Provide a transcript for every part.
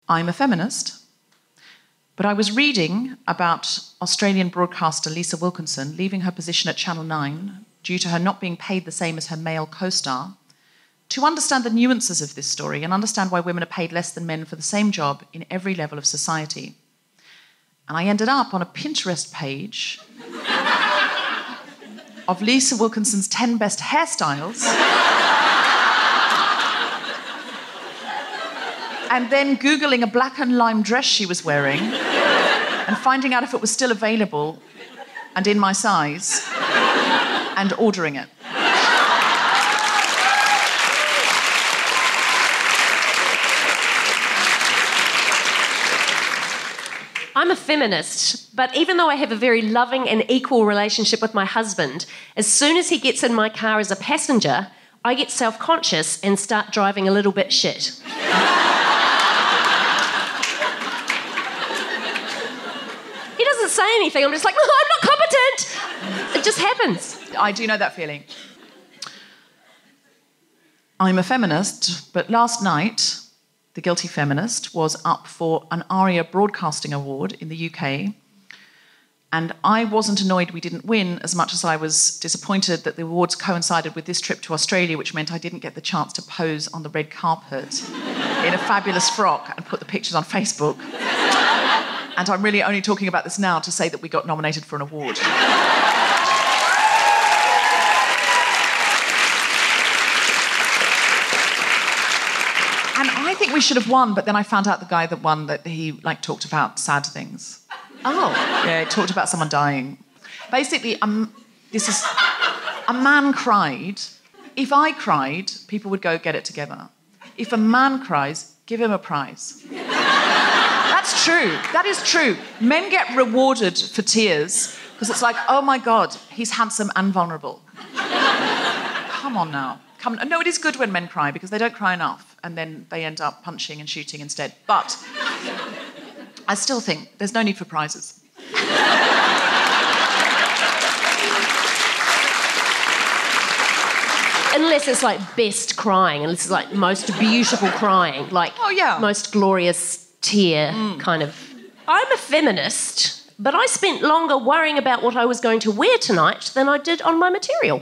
I'm a feminist, but I was reading about Australian broadcaster Lisa Wilkinson leaving her position at Channel 9 due to her not being paid the same as her male co-star, to understand the nuances of this story and understand why women are paid less than men for the same job in every level of society. And I ended up on a Pinterest page of Lisa Wilkinson's 10 best hairstyles. And then Googling a black and lime dress she was wearing and finding out if it was still available and in my size and ordering it. I'm a feminist, but even though I have a very loving and equal relationship with my husband, as soon as he gets in my car as a passenger, I get self-conscious and start driving a little bit shit. He doesn't say anything. I'm just like, oh, I'm not competent. It just happens. I do know that feeling. I'm a feminist, but last night, the Guilty Feminist was up for an ARIA Broadcasting Award in the UK, and I wasn't annoyed we didn't win as much as I was disappointed that the awards coincided with this trip to Australia, which meant I didn't get the chance to pose on the red carpet in a fabulous frock and put the pictures on Facebook. And I'm really only talking about this now to say that we got nominated for an award. And I think we should have won, but then I found out the guy that won that he talked about sad things. Oh. Yeah, he talked about someone dying. Basically, this is a man cried. If I cried, people would go get it together. If a man cries, give him a prize. That's true. That is true. Men get rewarded for tears because it's like, oh my God, he's handsome and vulnerable. Come on now. No, it is good when men cry because they don't cry enough and then they end up punching and shooting instead. But I still think there's no need for prizes. Unless it's like best crying, unless it's like most beautiful crying, like most glorious tear kind of. I'm a feminist, but I spent longer worrying about what I was going to wear tonight than I did on my material.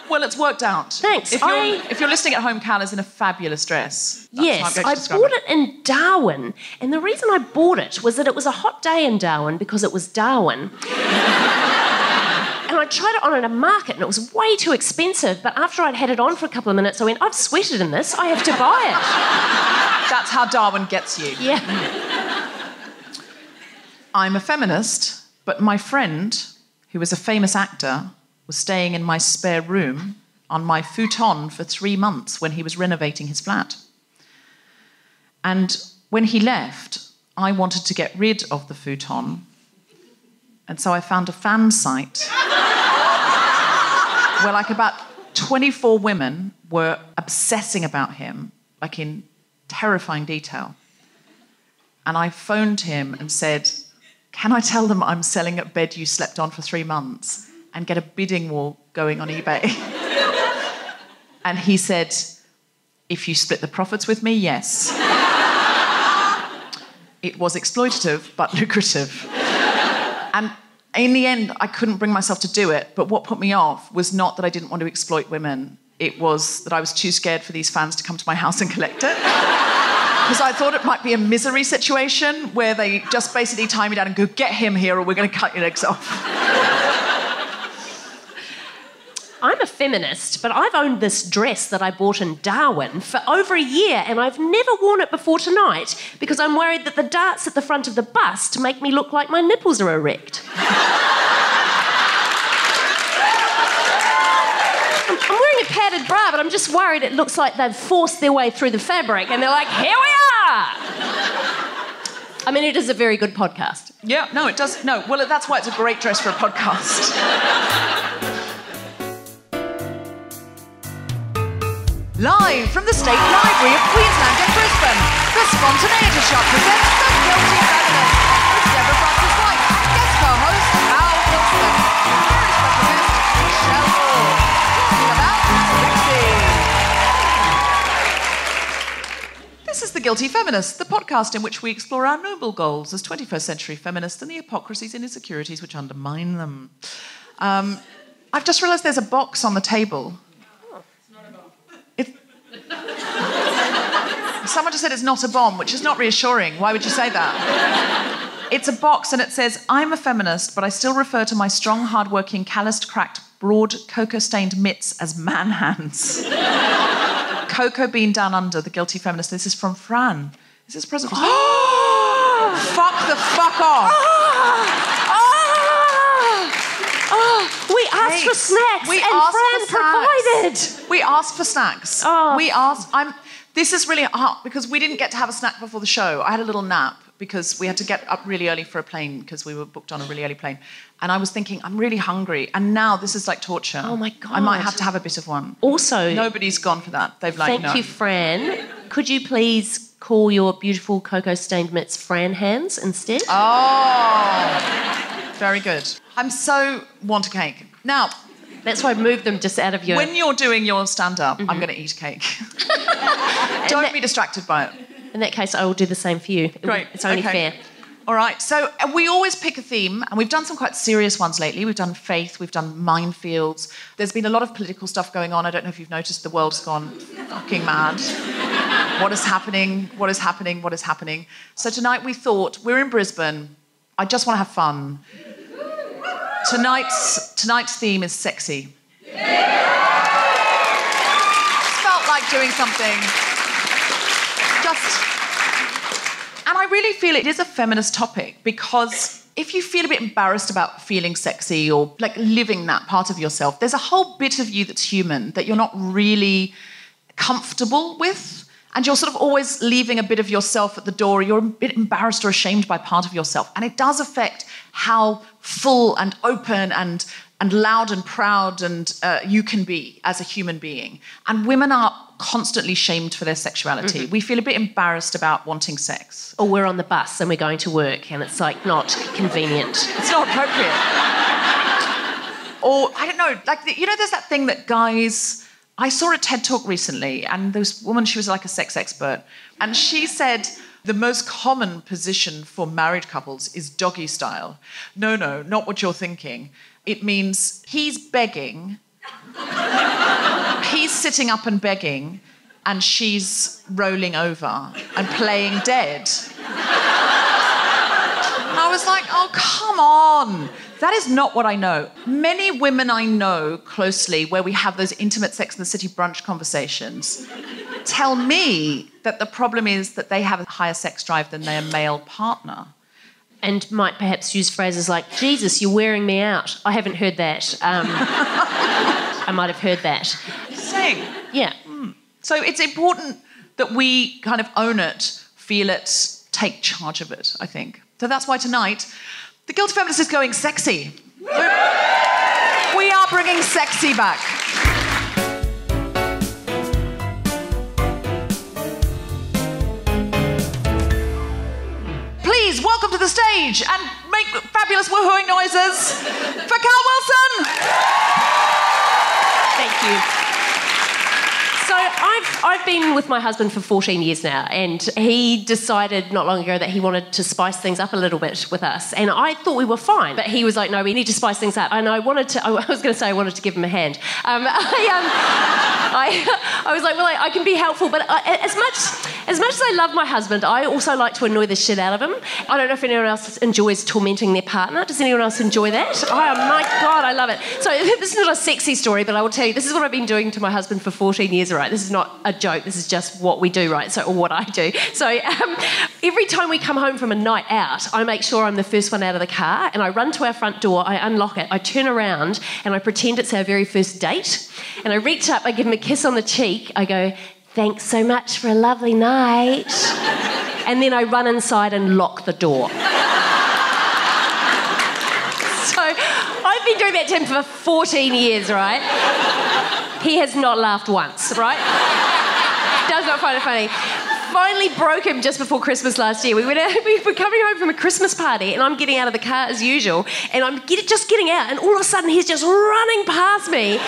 Well, it's worked out. Thanks. If you're listening at home, Cal is in a fabulous dress. Yes, I bought it in Darwin. And the reason I bought it was that it was a hot day in Darwin because it was Darwin. And I tried it on at a market and it was way too expensive. But after I'd had it on for a couple of minutes, I went, I've sweated in this. I have to buy it. That's how Darwin gets you. Yeah. I'm a feminist, but my friend, who is a famous actor, was staying in my spare room on my futon for 3 months when he was renovating his flat. And when he left, I wanted to get rid of the futon. And so I found a fan site where about 24 women were obsessing about him, in terrifying detail. And I phoned him and said, can I tell them I'm selling a bed you slept on for 3 months? And get a bidding war going on eBay. And he said, if you split the profits with me, yes. It was exploitative, but lucrative. And in the end, I couldn't bring myself to do it, but what put me off was not that I didn't want to exploit women. It was that I was too scared for these fans to come to my house and collect it. Because I thought it might be a misery situation where they just basically tie me down and go, get him here or we're going to cut your legs off. I'm a feminist, but I've owned this dress that I bought in Darwin for over a year and I've never worn it before tonight because I'm worried that the darts at the front of the bust make me look like my nipples are erect. I'm wearing a padded bra, but I'm just worried it looks like they've forced their way through the fabric and they're like, here we are! I mean, it is a very good podcast. Yeah, no, it does. No, well, that's why it's a great dress for a podcast. Live from the State Library of Queensland in Brisbane, the Spontaneity Shop presents The Guilty Feminist with Deborah Frances-White and guest co-host Al Wilson. Very special guest, Michelle Moore, talking about sexy. Guilty Feminist, the podcast in which we explore our noble goals as 21st century feminists and the hypocrisies and insecurities which undermine them. I've just realised there's a box on the table. Oh, it's not a bomb. Someone just said it's not a bomb, which is not reassuring. Why would you say that? It's a box and it says, I'm a feminist, but I still refer to my strong, hard-working, calloused, cracked, broad, cocoa-stained mitts as man hands. Cocoa bean down under, the Guilty Feminist. This is from Fran. Is this a present? Fuck the fuck off. We asked for snacks Fran provided. We asked for snacks. We asked... This is really hard because we didn't get to have a snack before the show. I had a little nap because we had to get up really early for a plane because we were booked on a really early plane. And I was thinking, I'm really hungry. And now this is like torture. Oh, my God. I might have to have a bit of one. Also... Nobody's gone for that. They've like, Thank you, Fran. Could you please call your beautiful cocoa-stained mitts Fran hands instead? Oh, very good. I'm so want a cake. Now... That's why I moved them just out of your... When you're doing your stand-up, I'm going to eat cake. Don't be distracted by it. In that case, I will do the same for you. Great. It's only fair. All right. So we always pick a theme, and we've done some quite serious ones lately. We've done faith, we've done minefields. There's been a lot of political stuff going on. I don't know if you've noticed, the world's gone fucking mad. What is happening? What is happening? What is happening? So tonight we thought, we're in Brisbane. I just want to have fun. Tonight's theme is sexy. Just felt like doing something. And I really feel it is a feminist topic because if you feel a bit embarrassed about feeling sexy or like living that part of yourself, there's a whole bit of you that's human that you're not really comfortable with. And you're sort of always leaving a bit of yourself at the door. You're a bit embarrassed or ashamed by part of yourself. And it does affect how full and open and loud and proud and you can be as a human being. And women are constantly shamed for their sexuality. Mm-hmm. We feel a bit embarrassed about wanting sex. Or we're on the bus and we're going to work and it's like not convenient. It's not appropriate. Or, I don't know, like, there's that thing that guys... I saw a TED Talk recently, and this woman, she was like a sex expert, and she said the most common position for married couples is doggy style. No, not what you're thinking. It means he's begging, he's sitting up and begging, and she's rolling over and playing dead. And I was like, oh, come on. That is not what I know. Many women I know closely where we have those intimate Sex and the City brunch conversations tell me that the problem is that they have a higher sex drive than their male partner. And might perhaps use phrases like, Jesus, you're wearing me out. I haven't heard that. I might have heard that. Saying. Yeah. So it's important that we kind of own it, feel it, take charge of it, I think. So that's why tonight... The Guilty Feminist is going sexy. We are bringing sexy back. Please welcome to the stage and make fabulous woohooing noises for Cal Wilson. Thank you. So I've been with my husband for 14 years now, and he decided not long ago that he wanted to spice things up a little bit with us, and I thought we were fine, but he was like, no, we need to spice things up. And I wanted to give him a hand. I was like, well, I can be helpful, but as much as I love my husband, I also like to annoy the shit out of him. I don't know if anyone else enjoys tormenting their partner. Does anyone else enjoy that? Oh my God, I love it. So this is not a sexy story, but I will tell you, this is what I've been doing to my husband for 14 years, right? This is not a joke. This is just what we do, right? Or what I do. So every time we come home from a night out, I make sure I'm the first one out of the car, and I run to our front door, I unlock it, I turn around, and I pretend it's our very first date, and I reach up, I give him a kiss on the cheek, I go, thanks so much for a lovely night. And then I run inside and lock the door. So I've been doing that to him for 14 years, right? He has not laughed once, right? does not find it funny. Finally broke him just before Christmas last year. We were coming home from a Christmas party and I'm getting out of the car as usual and I'm just getting out and all of a sudden he's just running past me.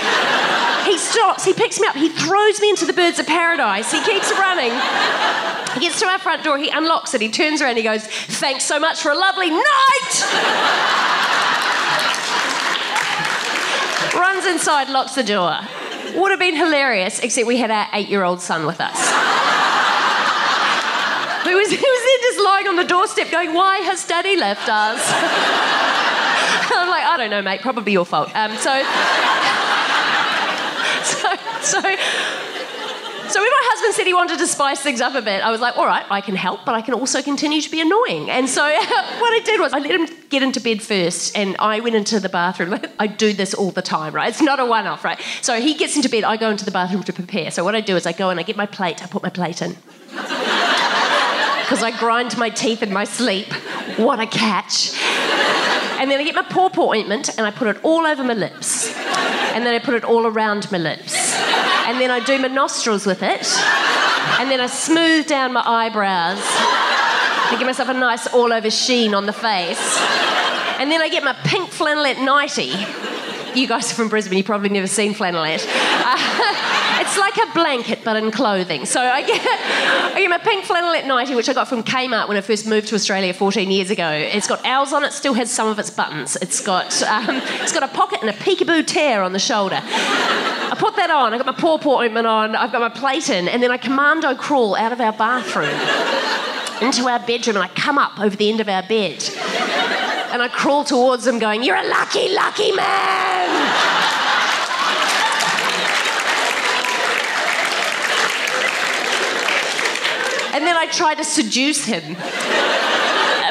He stops, he picks me up, he throws me into the birds of paradise. He keeps running. He gets to our front door, he unlocks it, he turns around, he goes, "Thanks so much for a lovely night!" Runs inside, locks the door. Would have been hilarious, except we had our 8-year-old son with us. He was there just lying on the doorstep going, "Why has Daddy left us?" I'm like, "I don't know, mate, probably your fault." So when my husband said he wanted to spice things up a bit, I was like, all right, I can help, but I can also continue to be annoying. And so what I did was I let him get into bed first and I went into the bathroom. I do this all the time, right? It's not a one-off, right? So he gets into bed, I go into the bathroom to prepare. So what I do is I go and I get my plate, I put my plate in. Because I grind my teeth in my sleep. What a catch. And then I get my paw ointment and I put it all over my lips. And then I put it all around my lips. And then I do my nostrils with it. And then I smooth down my eyebrows. I give myself a nice all-over sheen on the face. And then I get my pink flannelette nightie. You guys are from Brisbane, you've probably never seen flannelette. It's like a blanket, but in clothing. So I get my pink flannelette nightie, which I got from Kmart when I first moved to Australia 14 years ago. It's got owls on it, still has some of its buttons. It's got a pocket and a peekaboo tear on the shoulder. I put that on, I got my paw ointment on, I've got my plate in, and then I commando crawl out of our bathroom into our bedroom and I come up over the end of our bed and I crawl towards him going, "You're a lucky, lucky man!" And then I try to seduce him,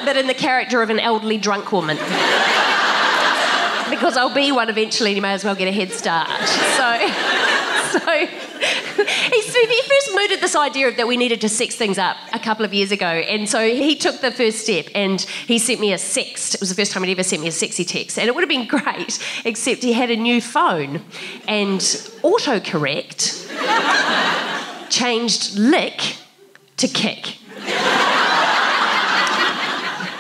but in the character of an elderly drunk woman. Because I'll be one eventually and you may as well get a head start. So he first mooted this idea that we needed to sex things up a couple of years ago. And so he took the first step and he sent me a sext. It was the first time he'd ever sent me a sexy text. And it would have been great, except he had a new phone and autocorrect changed lick to kick.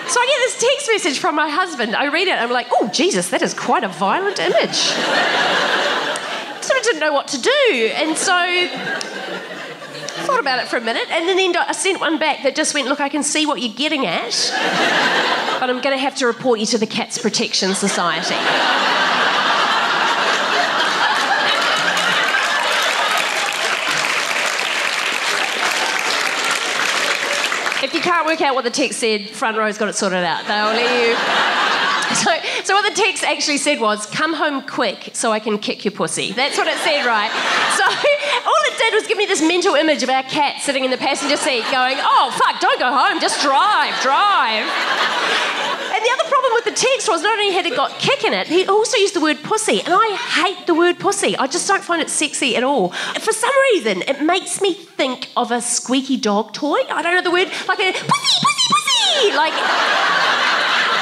So I get this text message from my husband. I read it and I'm like, "Oh, Jesus, that is quite a violent image." Sort of didn't know what to do. And so I thought about it for a minute and then I sent one back that just went, "Look, I can see what you're getting at, but I'm going to have to report you to the Cats Protection Society." If you can't work out what the text said, front row's got it sorted out. They'll let you... So what the text actually said was, "Come home quick so I can kick your pussy." That's what it said, right? So all it did was give me this mental image of our cat sitting in the passenger seat going, "Oh, fuck, don't go home, just drive. And the other problem with the text was not only had it got kick in it, he also used the word pussy, and I hate the word pussy. I just don't find it sexy at all. For some reason, it makes me think of a squeaky dog toy. I don't know the word, like a pussy, pussy, pussy. Like,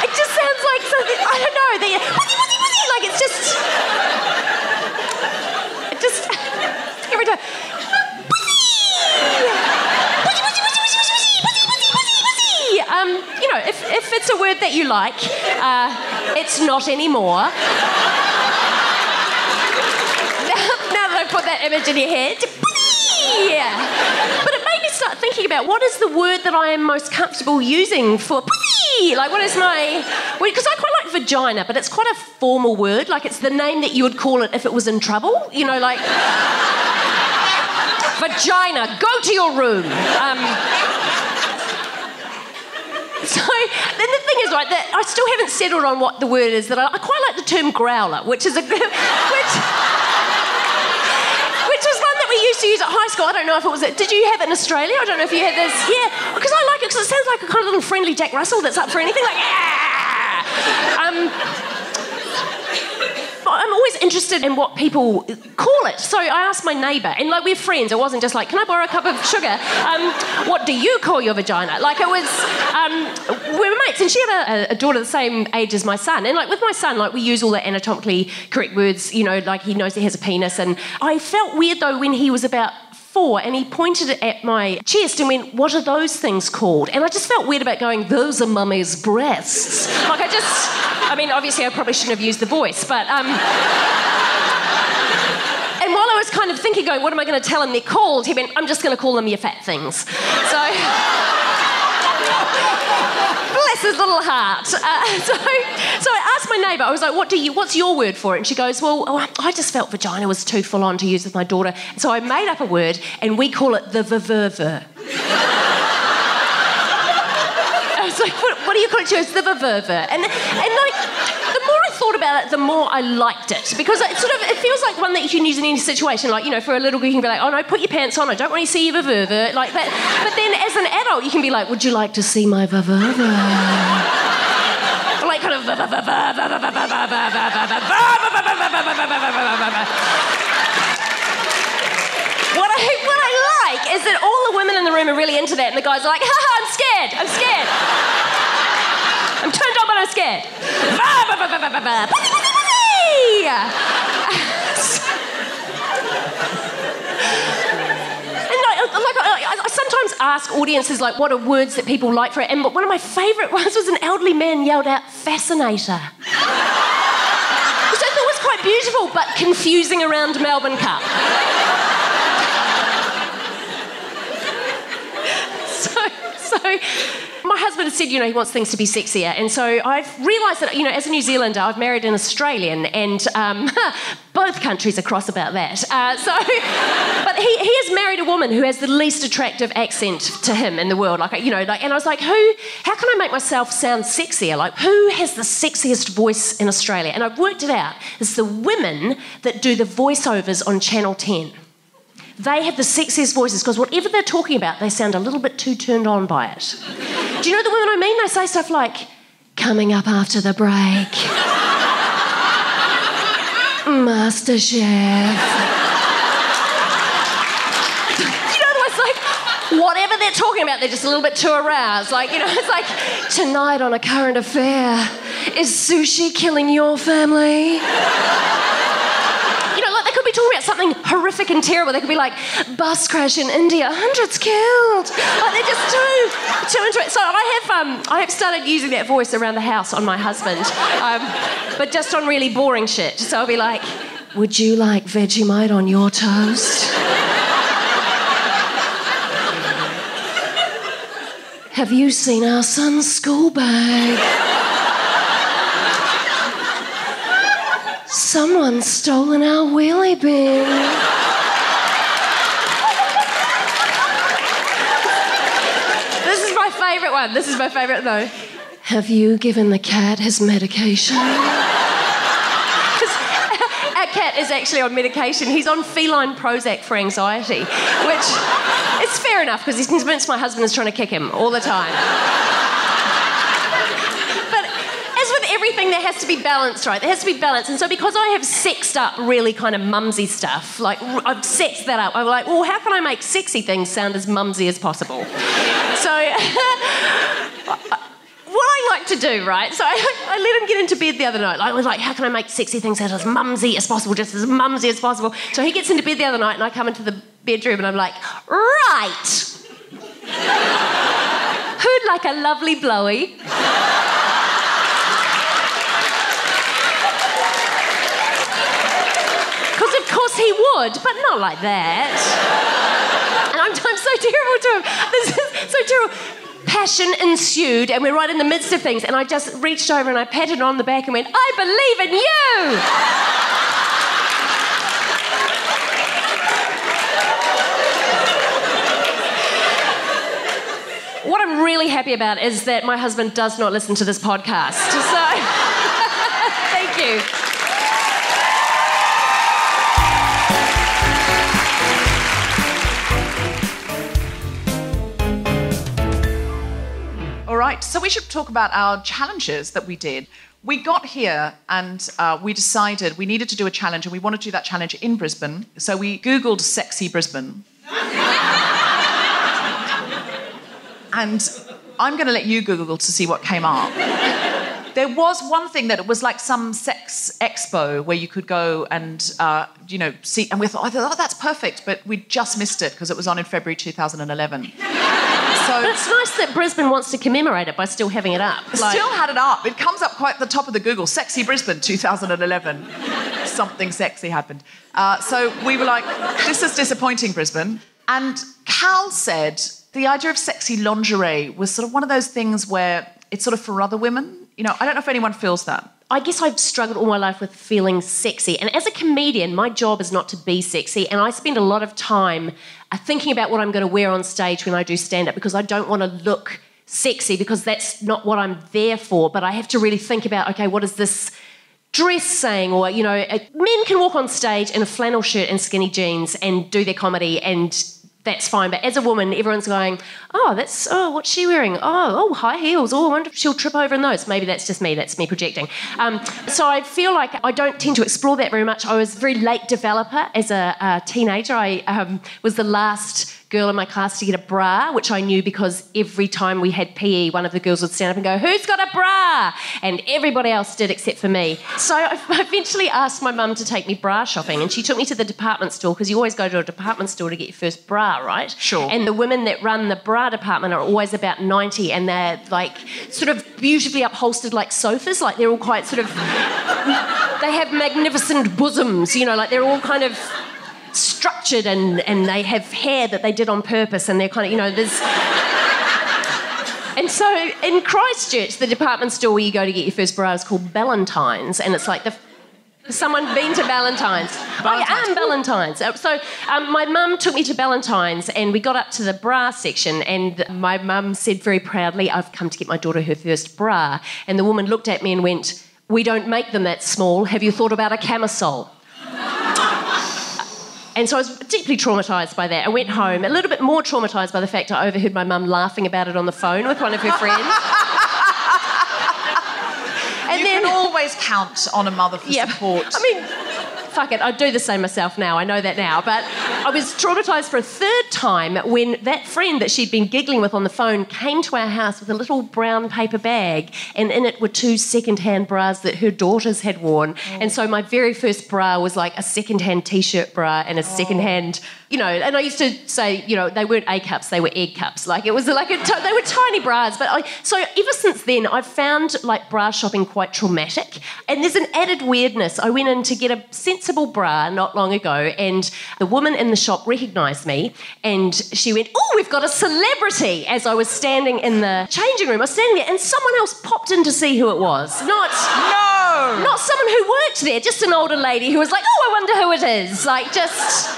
it just sounds like something, I don't know, the pussy, pussy, pussy. Like, it just, every time, pussy. You know, if it's a word that you like, it's not anymore. Now that I've put that image in your head, but it made me start thinking about what is the word that I am most comfortable using for pussy? Like, what is my... Because I quite like vagina, but it's quite a formal word. Like, it's the name that you would call it if it was in trouble. You know, like... Vagina, go to your room. So then the thing is, right, that I still haven't settled on what the word is. That I quite like the term growler, which is which was one that we used to use at high school. I don't know if it was did you have it in Australia? I don't know if you had this. Yeah, because I like it because it sounds like a kind of little friendly Jack Russell that's up for anything. Like, I'm always interested in what people call it. So I asked my neighbour, and like we're friends, it wasn't just like, "Can I borrow a cup of sugar? What do you call your vagina?" Like it was, we were mates, and she had a daughter the same age as my son. And like with my son, like we use all the anatomically correct words, you know, like he knows he has a penis. And I felt weird though when he was about 4 and he pointed at my chest and went, "What are those things called?" And I just felt weird about going, "Those are mummy's breasts." Obviously I probably shouldn't have used the voice, but... And while I was kind of thinking, going, what am I going to tell him they're called? He went, "I'm just going to call them your fat things." So... Bless his little heart. So I asked my neighbour, I was like, what's your word for it? And she goes, "Well, I just felt vagina was too full on to use with my daughter. So I made up a word and we call it the verver." I was like, what do you call it? She goes, "The verver." And like, the more I thought about it, the more I liked it. Because it feels like one that you can use in any situation. Like, for a little girl, you can be like, "Oh no, put your pants on. I don't want to see your verver." Like that. But then as an adult, you can be like, "Would you like to see my verver?" Like kind of... What I like is that all the women in the room are really into that and the guys are like, "Ha ha, I'm scared. I'm turned on but I'm scared." I sometimes ask audiences, like, what are words that people like for it? And one of my favourite ones was an elderly man yelled out, "Fascinator." Which I thought was quite beautiful, but confusing around Melbourne Cup. So my husband has said, he wants things to be sexier. And so I've realised that, as a New Zealander, I've married an Australian and both countries are cross about that. But he has married a woman who has the least attractive accent to him in the world. And I was like, how can I make myself sound sexier? Like, who has the sexiest voice in Australia? And I've worked it out. It's the women that do the voiceovers on Channel 10. They have the sexiest voices because whatever they're talking about, they sound a little bit too turned on by it. Do you know the women I mean? They say stuff like, "Coming up after the break. Master Chef." It's like, whatever they're talking about, they're just a little bit too aroused. Like, it's like, "Tonight on A Current Affair, is sushi killing your family?" They could be talking about something horrific and terrible. They could be like, "Bus crash in India, hundreds killed." Like, they're just too into it. So I have started using that voice around the house on my husband, but just on really boring shit. So I'll be like, "Would you like Vegemite on your toast?" "Have you seen our son's school bag? Someone's stolen our wheelie bin." This is my favourite one. This is my favourite though. "Have you given the cat his medication?" Because our cat is actually on medication. He's on feline Prozac for anxiety, which is fair enough because he's convinced my husband is trying to kick him all the time. Everything there has to be balanced, right? There has to be balance. And so because I have sexed up really kind of mumsy stuff, like I've sexed that up, I'm like, well, how can I make sexy things sound as mumsy as possible? So what I like to do, right? So I let him get into bed the other night. I was like, how can I make sexy things sound as mumsy as possible, just as mumsy as possible? So he gets into bed the other night and I come into the bedroom and I'm like, right. Who'd like a lovely blowy? Because of course he would, but not like that. And I'm so terrible to him. This is so terrible. Passion ensued, and we're right in the midst of things, and I just reached over and I patted her on the back and went, I believe in you! What I'm really happy about is that my husband does not listen to this podcast. So, thank you. All right, so we should talk about our challenges that we did. We got here and we decided we needed to do a challenge, and we wanted to do that challenge in Brisbane. So we Googled sexy Brisbane. And I'm going to let you Google to see what came up. There was one thing that it was like some sex expo where you could go and, see, and we thought, that's perfect, but we just missed it because it was on in February 2011. So it's nice that Brisbane wants to commemorate it by still having it up. Still had it up. It comes up quite at the top of the Google. Sexy Brisbane 2011. Something sexy happened. So we were like, this is disappointing, Brisbane. And Cal said the idea of sexy lingerie was sort of one of those things where it's sort of for other women. I don't know if anyone feels that. I guess I've struggled all my life with feeling sexy. And as a comedian, my job is not to be sexy. And I spend a lot of time thinking about what I'm going to wear on stage when I do stand-up because I don't want to look sexy because that's not what I'm there for. But I have to really think about, okay, what is this dress saying? Or, men can walk on stage in a flannel shirt and skinny jeans and do their comedy and that's fine. But as a woman, everyone's going, what's she wearing? Oh, high heels. Oh, I wonder if she'll trip over in those. Maybe that's just me. That's me projecting. So I feel like I don't tend to explore that very much. I was a very late developer as a teenager. I was the last girl in my class to get a bra, which I knew because every time we had PE, one of the girls would stand up and go, "Who's got a bra?" And everybody else did except for me. So I eventually asked my mum to take me bra shopping, and she took me to the department store because you always go to a department store to get your first bra, right? Sure. And the women that run the bra department are always about 90 and they're like sort of beautifully upholstered like sofas, like they're all quite sort of, they have magnificent bosoms, like they're all kind of structured and they have hair that they did on purpose and they're kind of, there's... And so in Christchurch, the department store where you go to get your first bra is called Ballantyne's, and it's like someone been to Ballantyne's? I am Ballantyne's. So my mum took me to Ballantyne's and we got up to the bra section and my mum said very proudly, "I've come to get my daughter her first bra." And the woman looked at me and went, "We don't make them that small. Have you thought about a camisole?" And so I was deeply traumatised by that. I went home, a little bit more traumatised by the fact I overheard my mum laughing about it on the phone with one of her friends. And you can always count on a mother for support. I mean, fuck it, I'd do the same myself now, I know that now. But I was traumatised for a third time when that friend that she'd been giggling with on the phone came to our house with a little brown paper bag, and in it were 2 second-hand bras that her daughters had worn. Oh. And so my very first bra was like a second-hand T-shirt bra and a second-hand... and I used to say, they weren't A cups, they were egg cups. Like, it was like, they were tiny bras. But so ever since then, I've found, like, bra shopping quite traumatic. And there's an added weirdness. I went in to get a sensible bra not long ago, and the woman in the shop recognised me, and she went, "Oh, we've got a celebrity," as I was standing in the changing room. I was standing there, and someone else popped in to see who it was. Not someone who worked there, just an older lady who was like, "Oh, I wonder who it is." Like, just...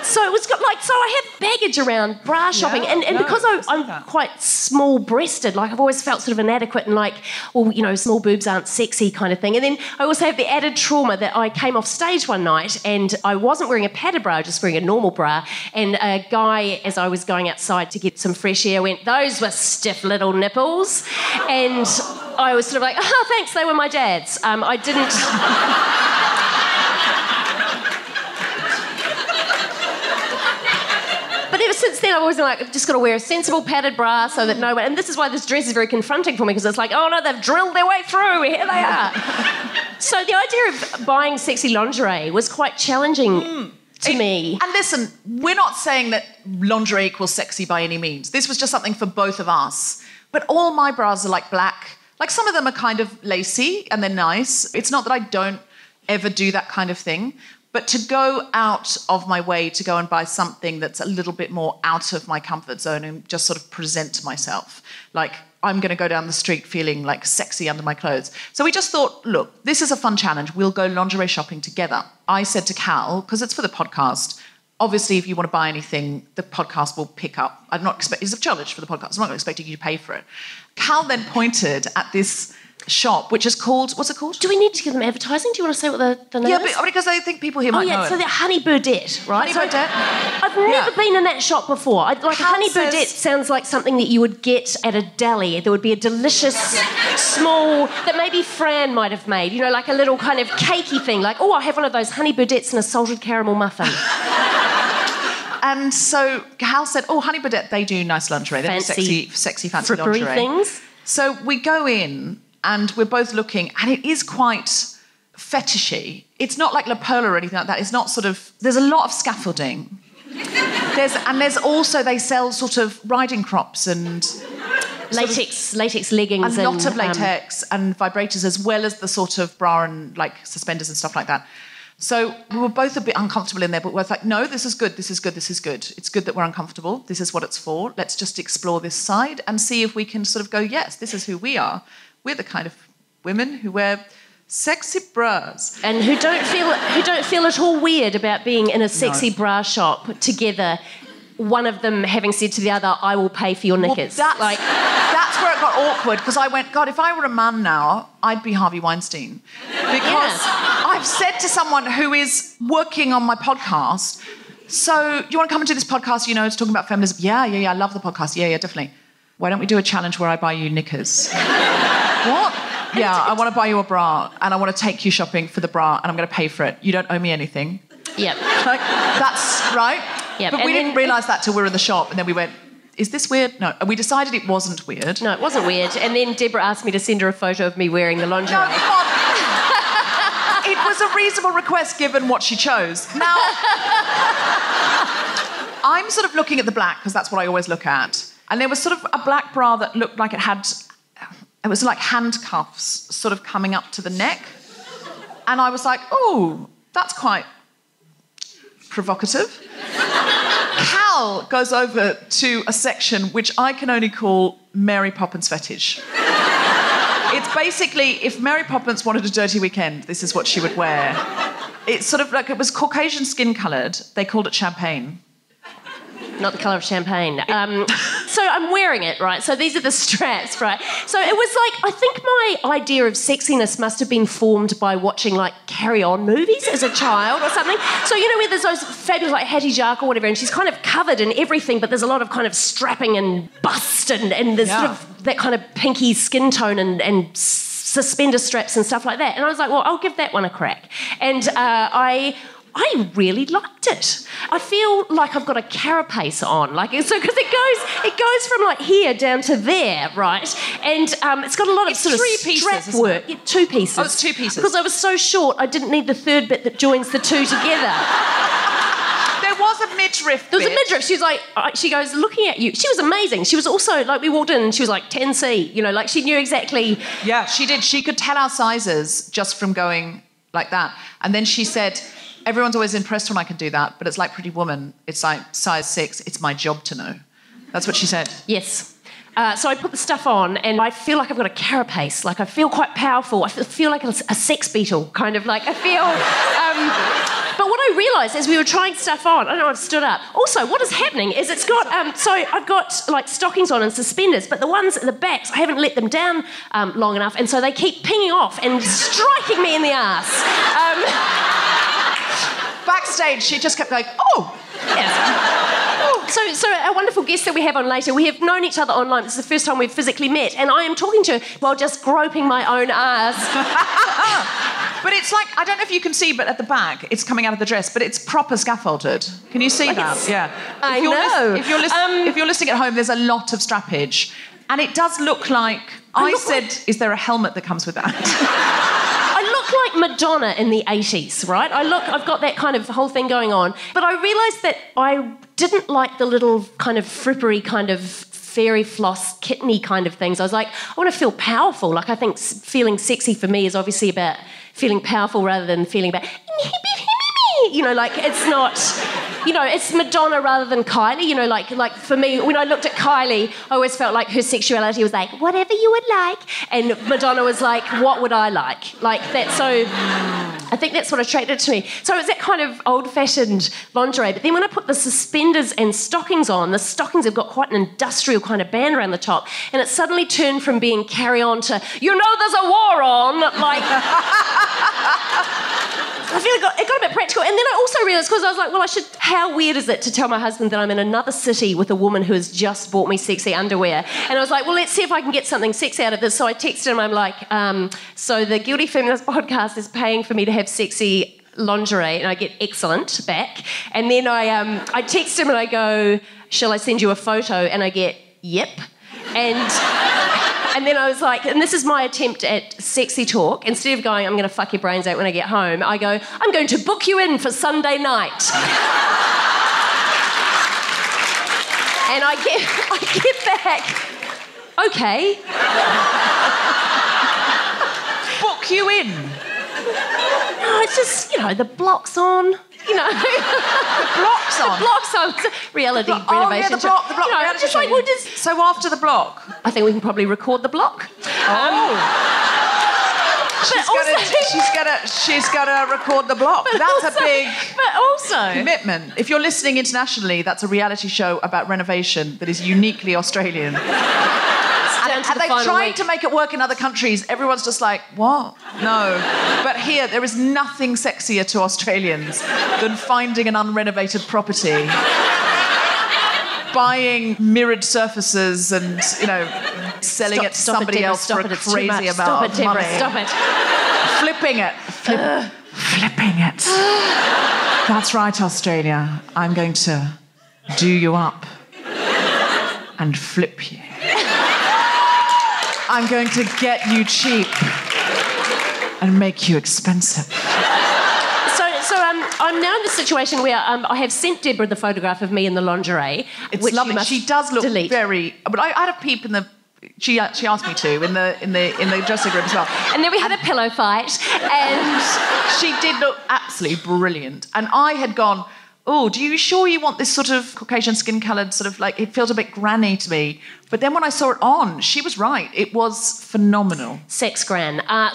So it was so I have baggage around bra shopping, and because I'm quite small-breasted, like I've always felt sort of inadequate and like, well, small boobs aren't sexy kind of thing. And then I also have the added trauma that I came off stage one night and I wasn't wearing a padded bra, I was just wearing a normal bra, and a guy, as I was going outside to get some fresh air, went, "Those were stiff little nipples," and I was sort of like, "Oh, thanks, they were my dad's." I didn't... Ever since then, I've always been like, I've just got to wear a sensible padded bra so that no one... And this is why this dress is very confronting for me, because it's like, oh no, they've drilled their way through. Here they are. So the idea of buying sexy lingerie was quite challenging to me. And listen, we're not saying that lingerie equals sexy by any means. This was just something for both of us. But all my bras are like black. Like, some of them are kind of lacy and they're nice. It's not that I don't ever do that kind of thing. But to go out of my way to go and buy something that's a little bit more out of my comfort zone and just sort of present myself, like I'm going to go down the street feeling like sexy under my clothes. So we just thought, look, this is a fun challenge. We'll go lingerie shopping together. I said to Cal, because it's for the podcast, obviously if you want to buy anything, the podcast will pick up. I'm not expecting, it's a challenge for the podcast. I'm not expecting you to pay for it. Cal then pointed at this shop, which is called, what's it called? Do we need to give them advertising? Do you want to say what the name is? Yeah, because I think people here might know it. So they're Honey Burdette, right? Honey Burdette? I've never been in that shop before. A Honey Burdette sounds like something that you would get at a deli. There would be a delicious, small, that maybe Fran might have made, like a little kind of cakey thing, like, oh, I'll have one of those Honey Burdettes and a salted caramel muffin. And so Hal said, oh, Honey Burdette, they do nice lingerie. They do sexy fancy lingerie. Things. So we go in, and we're both looking, and it is quite fetishy. It's not like La Perla or anything like that. It's not sort of... There's a lot of scaffolding. There's also, they sell sort of riding crops and... Latex leggings. A lot of latex and vibrators, as well as the sort of bra and like suspenders and stuff like that. So we were both a bit uncomfortable in there, but we were like, no, this is good, this is good, this is good. It's good that we're uncomfortable. This is what it's for. Let's just explore this side and see if we can sort of go, yes, this is who we are. We're the kind of women who wear sexy bras. And who don't feel at all weird about being in a sexy bra shop together, one of them having said to the other, I will pay for your knickers. Well, that's where it got awkward, because I went, God, if I were a man now, I'd be Harvey Weinstein. Because I've said to someone who is working on my podcast, so do you want to come and do this podcast, you know, it's talking about feminism? Yeah, I love the podcast. Yeah, definitely. Why don't we do a challenge where I buy you knickers? What? Yeah, I want to buy you a bra, and I want to take you shopping for the bra, and I'm going to pay for it. You don't owe me anything. Yep. Like, that's right. Yep. But we didn't realise that till we were in the shop, and then we went, is this weird? No. And we decided it wasn't weird. No, it wasn't weird. And then Deborah asked me to send her a photo of me wearing the lingerie. No, come on. It was a reasonable request given what she chose. Now, I'm sort of looking at the black, because that's what I always look at. And there was sort of a black bra that looked like it was like handcuffs sort of coming up to the neck. And I was like, oh, that's quite provocative. Cal goes over to a section which I can only call Mary Poppins fetish. It's basically, if Mary Poppins wanted a dirty weekend, this is what she would wear. It's sort of like, it was Caucasian skin-coloured. They called it champagne. Not the colour of champagne. So I'm wearing it, right? So these are the straps, right? So it was like, I think my idea of sexiness must have been formed by watching like Carry On movies as a child or something. So, you know, where there's those fabulous like Hattie Jacques or whatever, and she's kind of covered in everything, but there's a lot of kind of strapping and bust and there's sort of that kind of pinky skin tone and suspender straps and stuff like that. And I was like, well, I'll give that one a crack. And I really liked it. I feel like I've got a carapace on, like so, because it goes from like here down to there, right? And it's got a lot of sort of strap work. Yeah, 2 pieces. Oh, it's 2 pieces. Because I was so short, I didn't need the third bit that joins the 2 together. There was a midriff. There was a midriff. She was like, she goes, looking at you. She was amazing. She was also like, we walked in and she was like 10C. You know, like she knew exactly. Yeah, she did. She could tell our sizes just from going like that. And then she said, everyone's always impressed when I can do that, but it's like Pretty Woman. It's like size 6. It's my job to know. That's what she said. Yes. So I put the stuff on and I feel like I've got a carapace. Like I feel quite powerful. I feel like a sex beetle, kind of like I feel... But what I realised as we were trying stuff on, I don't know, I've stood up. Also, what is happening is it's got... so I've got like stockings on and suspenders, but the ones at the backs, I haven't let them down long enough, and so they keep pinging off and striking me in the arse. Backstage, she just kept going, oh! Yes. So a wonderful guest that we have on later, we have known each other online. This is the first time we've physically met, and I am talking to her while just groping my own arse. But it's like, I don't know if you can see, but at the back, it's coming out of the dress, but it's proper scaffolded. Can you see like that? Yeah. I know. If you're listening at home, there's a lot of strappage. And it does look like... I said, is there a helmet that comes with that? I look like Madonna in the 80s, right? I've got that kind of whole thing going on. But I realised that I didn't like the little kind of frippery kind of fairy floss kitteny kind of things. I was like, I want to feel powerful. Like I think feeling sexy for me is obviously about feeling powerful rather than feeling about... You know, like it's not... You know, it's Madonna rather than Kylie. You know, like for me, when I looked at Kylie, I always felt like her sexuality was like, whatever you would like. And Madonna was like, what would I like? Like that, so I think that's what attracted to me. So it was that kind of old-fashioned lingerie. But then when I put the suspenders and stockings on, the stockings have got quite an industrial kind of band around the top. And it suddenly turned from being carry on to, you know there's a war on, like... I feel it got a bit practical. And then I also realised, because I was like, well, how weird is it to tell my husband that I'm in another city with a woman who has just bought me sexy underwear? And I was like, well, let's see if I can get something sexy out of this. So I texted him, I'm like, so the Guilty Feminist podcast is paying for me to have sexy lingerie, and I get excellent back. And then I text him and I go, shall I send you a photo? And I get, yep. And And then I was like, and this is my attempt at sexy talk. Instead of going, I'm going to fuck your brains out when I get home, I go, I'm going to book you in for Sunday night. And I get back, okay. Book you in? No, it's just, the block's on. The block's on? The block's on. It's a reality renovation. Oh, yeah, the block reality just show. like, we'll just... So after the block? I think we can probably record the block. She's gonna record the block. That's a big commitment. If you're listening internationally, that's a reality show about renovation that is uniquely Australian. And they've tried to make it work in other countries. Everyone's just like, what? No. But here, there is nothing sexier to Australians than finding an unrenovated property, buying mirrored surfaces and, selling it to somebody else for a crazy amount of money. Stop it. Flipping it. Flipping it. That's right, Australia. I'm going to do you up and flip you. I'm going to get you cheap and make you expensive. So I'm now in the situation where I have sent Deborah the photograph of me in the lingerie. It's lovely. She does look very... But I had a peep in the... She asked me to in the dressing room as well. And then we had a pillow fight, and she did look absolutely brilliant. And I had gone, oh, do you sure you want this sort of Caucasian skin-coloured sort of it feels a bit granny to me. But then when I saw it on, she was right. It was phenomenal. Sex gran. But now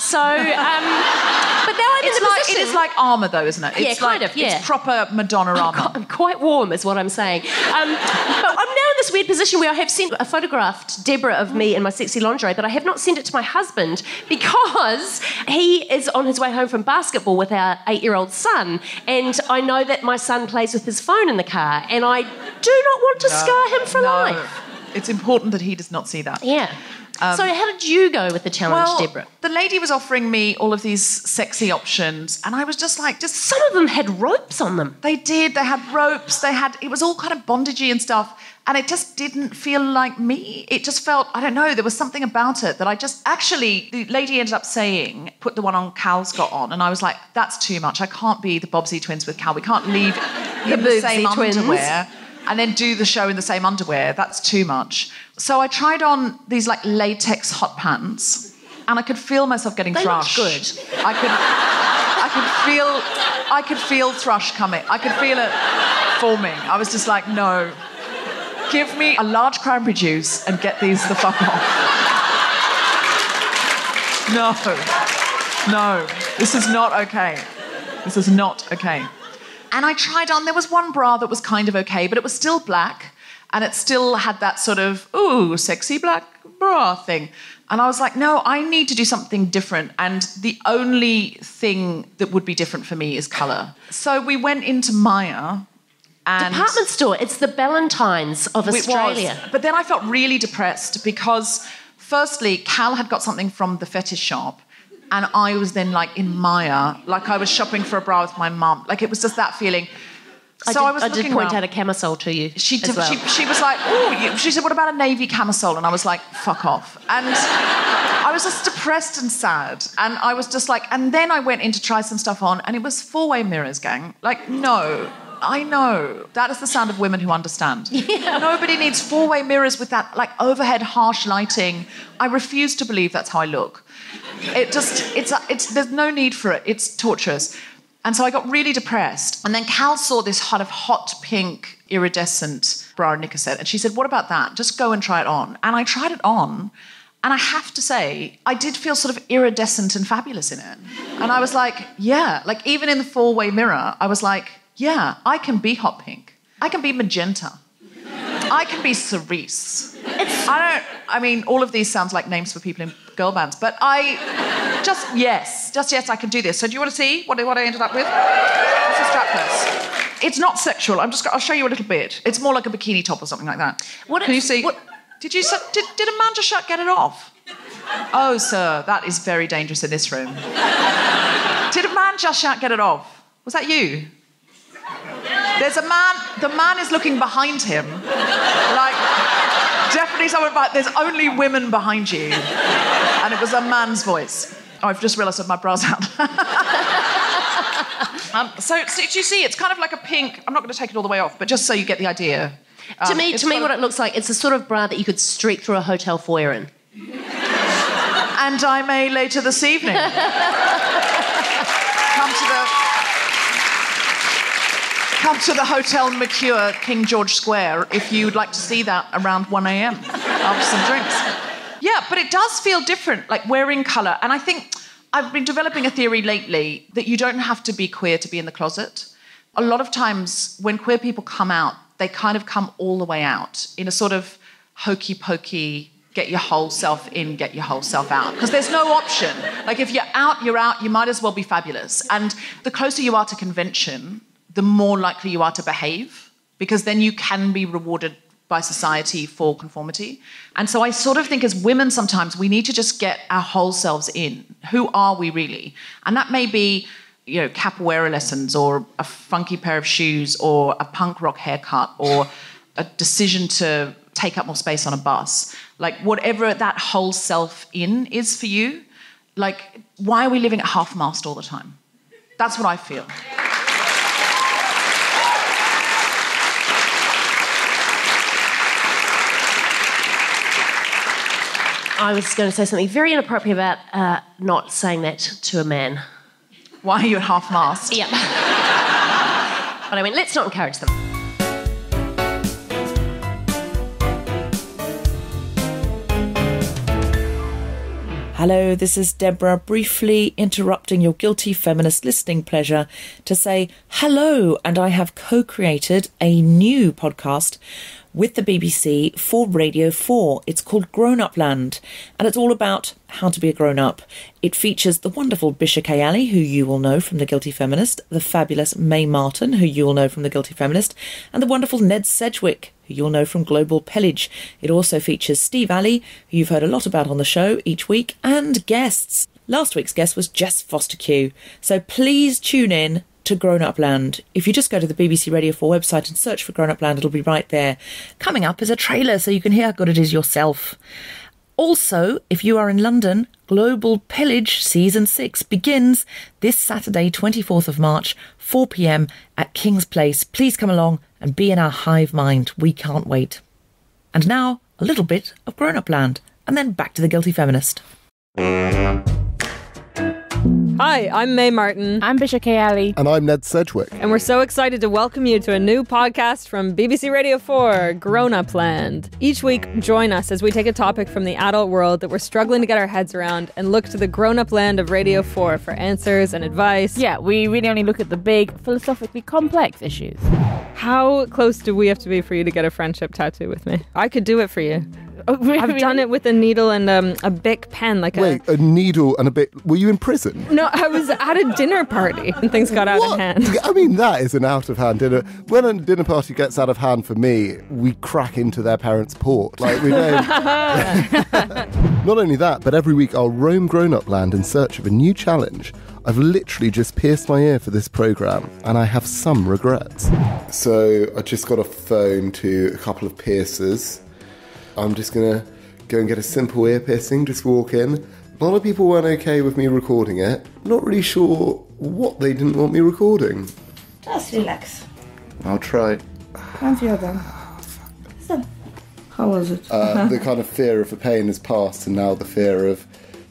I'm in the position... It is like armour, though, isn't it? It's kind of. It's proper Madonna armour. I'm quite warm, is what I'm saying. But I'm now in this weird position where I have sent a photographed Deborah of me in my sexy lingerie, but I have not sent it to my husband because he is on his way home from basketball with our 8-year-old son, and I know that my son plays with his phone in the car, and I do not want to scar him for life. It's important that he does not see that. Yeah. So how did you go with the challenge, Deborah? The lady was offering me all of these sexy options, and I was just like, some of them had ropes on them. They did. They had ropes. It was all kind of bondagey and stuff, and it just didn't feel like me. It just felt, I don't know, there was something about it that actually, the lady ended up saying, put the one on Cal's got on, and I was like, that's too much. I can't be the Bobbsy twins with Cal. We can't leave in the same underwear and then do the show in the same underwear. That's too much. So I tried on these latex hot pants, and I could feel myself getting thrush. They looked good. I could feel thrush coming. I could feel it forming. I was just like, no. Give me a large cranberry juice and get these the fuck off. No. This is not okay. This is not okay. And I tried on, there was one bra that was kind of okay, but it was still black, and it still had that sort of, ooh, sexy black bra thing. And I was like, no, I need to do something different, and the only thing that would be different for me is colour. So we went into Maya. Department store, it's the Ballantines of Australia. It was. But then I felt really depressed because, firstly, Cal had got something from the fetish shop, and I was then in Maya, like I was shopping for a bra with my mum. Like it was just that feeling. So I did point out a camisole to you. She was like, oh, she said, what about a navy camisole? And I was like, fuck off. And I was just depressed and sad. And I was just like, and then I went in to try some stuff on, and it was 4-way mirrors, gang. Like, no. I know. That is the sound of women who understand. Yeah. Nobody needs 4-way mirrors with that overhead harsh lighting. I refuse to believe that's how I look. There's no need for it. It's torturous. And so I got really depressed. And then Cal saw this kind of hot pink iridescent bra and knicker set, and she said, what about that? Just go and try it on. And I tried it on, and I have to say, I did feel sort of iridescent and fabulous in it. And I was like, yeah. Even in the 4-way mirror, I was like, yeah, I can be hot pink. I can be magenta. I can be cerise. All of these sounds like names for people in girl bands, but yes, I can do this. So do you want to see what I ended up with? It's a strap purse. It's not sexual. I'll show you a little bit. It's more like a bikini top or something like that. Can you see? Did a man just get it off? Oh, sir, that is very dangerous in this room. Did a man just get it off? Was that you? There's a man, the man is looking behind him, definitely only someone, but there's only women behind you. And it was a man's voice. Oh, I've just realised that my bra's out. So do you see, it's kind of like a pink, I'm not going to take it all the way off, but just so you get the idea. To me, what it looks like, it's the sort of bra that you could streak through a hotel foyer in. And I may later this evening come to the Hotel Mercure, King George Square, if you'd like to see that around 1 a.m. after some drinks. Yeah, but it does feel different, like wearing colour. And I think I've been developing a theory lately that you don't have to be queer to be in the closet. A lot of times when queer people come out, they kind of come all the way out in a sort of hokey-pokey, get your whole self in, get your whole self out. Because there's no option. Like, if you're out, you might as well be fabulous. And the closer you are to convention, the more likely you are to behave, because then you can be rewarded by society for conformity. And so I sort of think as women sometimes we need to just get our whole selves in. Who are we really? And that may be, capoeira lessons or a funky pair of shoes or a punk rock haircut or a decision to take up more space on a bus. Like, whatever that whole self in is for you, like, why are we living at half-mast all the time? That's what I feel. I was going to say something very inappropriate about not saying that to a man. Why are you at half-mast? Yeah. But I mean, let's not encourage them. Hello, this is Deborah, briefly interrupting your Guilty Feminist listening pleasure to say hello, and I have co-created a new podcast with the BBC for Radio 4. It's called Grown Up Land, and it's all about how to be a grown-up. It features the wonderful Bisha Kayali, who you will know from The Guilty Feminist, the fabulous Mae Martin, who you will know from The Guilty Feminist, and the wonderful Ned Sedgwick, who you'll know from Global Pillage. It also features Steve Alley, who you've heard a lot about on the show each week, and guests. Last week's guest was Jess Foster-Q, so please tune in to Grown Up Land. If you just go to the BBC Radio 4 website and search for Grown Up Land, it'll be right there. Coming up is a trailer so you can hear how good it is yourself. Also, if you are in London, Global Pillage Season 6 begins this Saturday, 24th of March, 4 p.m. at King's Place. Please come along and be in our hive mind. We can't wait. And now, a little bit of Grown Up Land, and then back to the Guilty Feminist. Hi, I'm Mae Martin. I'm Bisha Kayali. And I'm Ned Sedgwick. And we're so excited to welcome you to a new podcast from BBC Radio 4, Grown Up Land. Each week, join us as we take a topic from the adult world that we're struggling to get our heads around and look to the grown up land of Radio 4 for answers and advice. Yeah, we really only look at the big, philosophically complex issues. How close do we have to be for you to get a friendship tattoo with me? I could do it for you. Oh, really? I've done it with a needle and a Bic pen. Wait, a needle and a Bic... Were you in prison? No, I was at a dinner party and things got out of hand. I mean, that is an out-of-hand dinner. When a dinner party gets out of hand for me, we crack into their parents' port. Like, we know... Not only that, but every week I'll roam Grown Up Land in search of a new challenge. I've literally just pierced my ear for this programme, and I have some regrets. So I just got a phone to a couple of piercers. I'm just going to go and get a simple ear piercing, just walk in. A lot of people weren't okay with me recording it. Not really sure what they didn't want me recording. Just relax. I'll try. Can't feel them. So, how was it? The kind of fear of the pain has passed, and now the fear of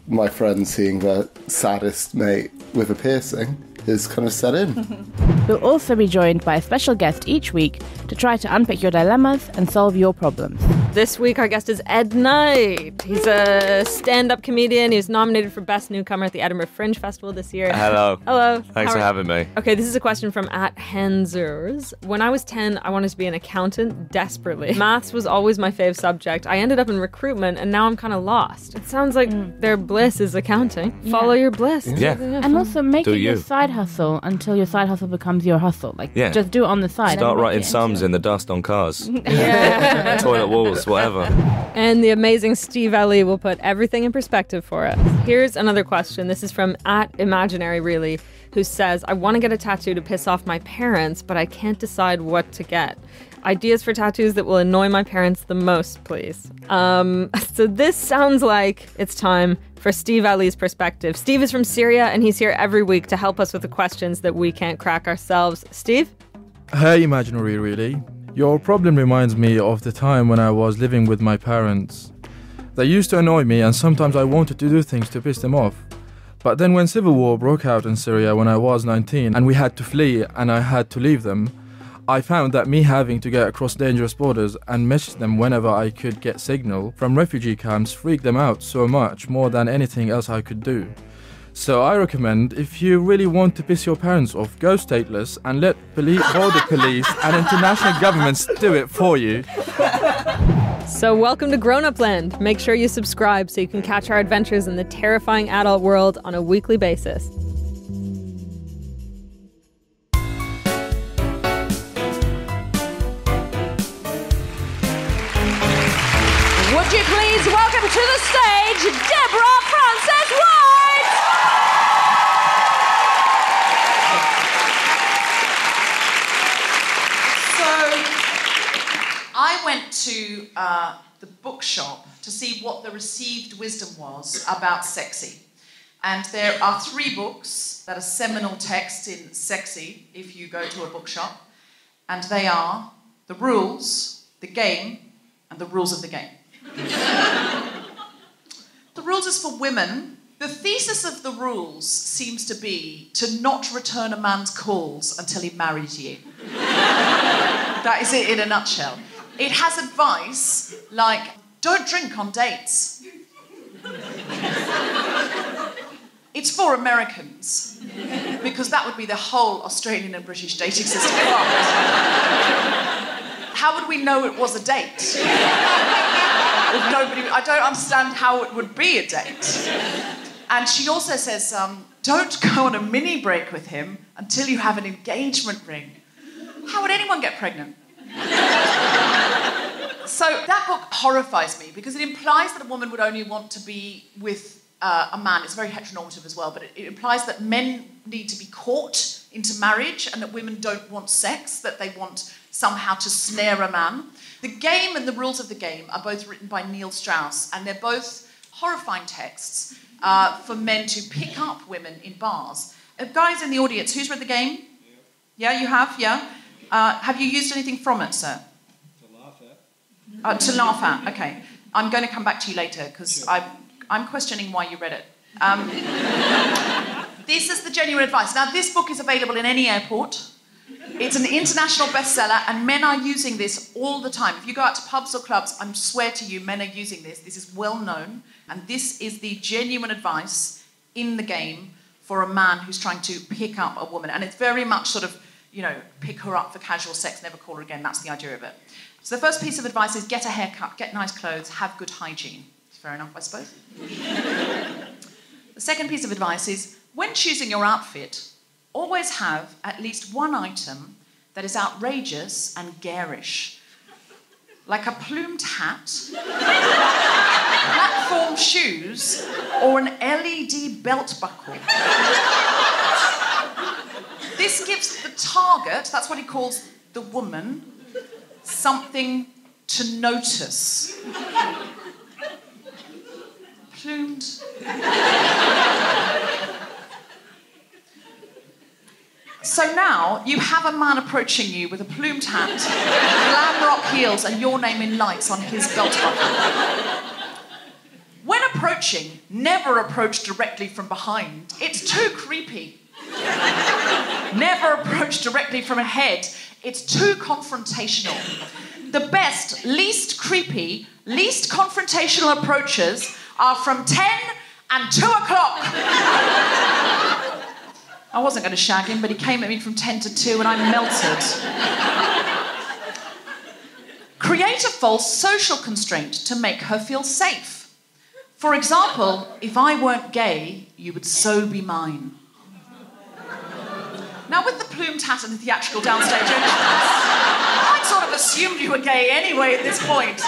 my friends seeing their saddest mate with a piercing is kind of set in. We'll also be joined by a special guest each week to try to unpick your dilemmas and solve your problems. This week our guest is Ed Knight. He's a stand-up comedian. He was nominated for Best Newcomer at the Edinburgh Fringe Festival this year. Hello. Hello. Thanks for having me. Okay, this is a question from @Henzers. When I was 10, I wanted to be an accountant desperately. Maths was always my fave subject. I ended up in recruitment and now I'm kind of lost. It sounds like their bliss is accounting. Yeah. Follow your bliss. Yeah. And also make it your you. side hustle until your side hustle becomes your hustle. Like, just do it on the side. Start writing sums in the dust on cars. Yeah. Toilet walls, whatever. And the amazing Steve Alley will put everything in perspective for us. Here's another question. This is from @Imaginary, who says, I want to get a tattoo to piss off my parents, but I can't decide what to get. Ideas for tattoos that will annoy my parents the most, please. So this sounds like it's time for Steve Ali's perspective. Steve is from Syria, and he's here every week to help us with the questions that we can't crack ourselves. Steve? Hey, Imaginary, really. Your problem reminds me of the time when I was living with my parents. They used to annoy me, and sometimes I wanted to do things to piss them off. But then when civil war broke out in Syria when I was 19 and we had to flee and I had to leave them, I found that me having to get across dangerous borders and message them whenever I could get signal from refugee camps freaked them out so much, more than anything else I could do. So I recommend, if you really want to piss your parents off, go stateless and let border police and international governments do it for you. So welcome to Grown Up Land. Make sure you subscribe so you can catch our adventures in the terrifying adult world on a weekly basis. Would you please welcome to the stage Deborah Frances-White? I went to the bookshop to see what the received wisdom was about sexy. And there are 3 books that are seminal text in sexy if you go to a bookshop. And they are The Rules, The Game, and The Rules of the Game. The rules is for women. The thesis of the rules seems to be to not return a man's calls until he marries you. That is it in a nutshell. It has advice like, don't drink on dates. It's for Americans, because that would be the whole Australian and British dating system. How would we know it was a date? I don't understand how it would be a date. And she also says, don't go on a mini break with him until you have an engagement ring. How would anyone get pregnant? So that book horrifies me because it implies that a woman would only want to be with a man. It's very heteronormative as well, but it implies that men need to be caught into marriage and that women don't want sex, that they want somehow to snare a man. The Game and The Rules of the Game are both written by Neil Strauss, and they're both horrifying texts for men to pick up women in bars. Guys in the audience, who's read The Game? Yeah, you have? Yeah? Have you used anything from it, sir? To laugh at, okay. I'm going to come back to you later because I'm questioning why you read it. This is the genuine advice. Now, this book is available in any airport. It's an international bestseller, and men are using this all the time. If you go out to pubs or clubs, I swear to you, men are using this. This is well known, and this is the genuine advice in The Game for a man who's trying to pick up a woman. And it's very much sort of, pick her up for casual sex, never call her again. That's the idea of it. So the first piece of advice is get a haircut, get nice clothes, have good hygiene. Fair enough, I suppose. The second piece of advice is, when choosing your outfit, always have at least one item that is outrageous and garish. Like a plumed hat, platform shoes, or an LED belt buckle. This gives the target, that's what he calls the woman, something to notice. Plumed. So now you have a man approaching you with a plumed hat, glam rock heels, and your name in lights on his belt buckle. When approaching, never approach directly from behind. It's too creepy. Never approach directly from ahead. It's too confrontational. The best, least creepy, least confrontational approaches are from 10 and 2 o'clock. I wasn't going to shag him, but he came at me from 10 to 2 and I melted. Create a false social constraint to make her feel safe. For example, if I weren't gay, you would so be mine. Now, with the plumed hat and the theatrical downstage entrance, I'd sort of assumed you were gay anyway at this point.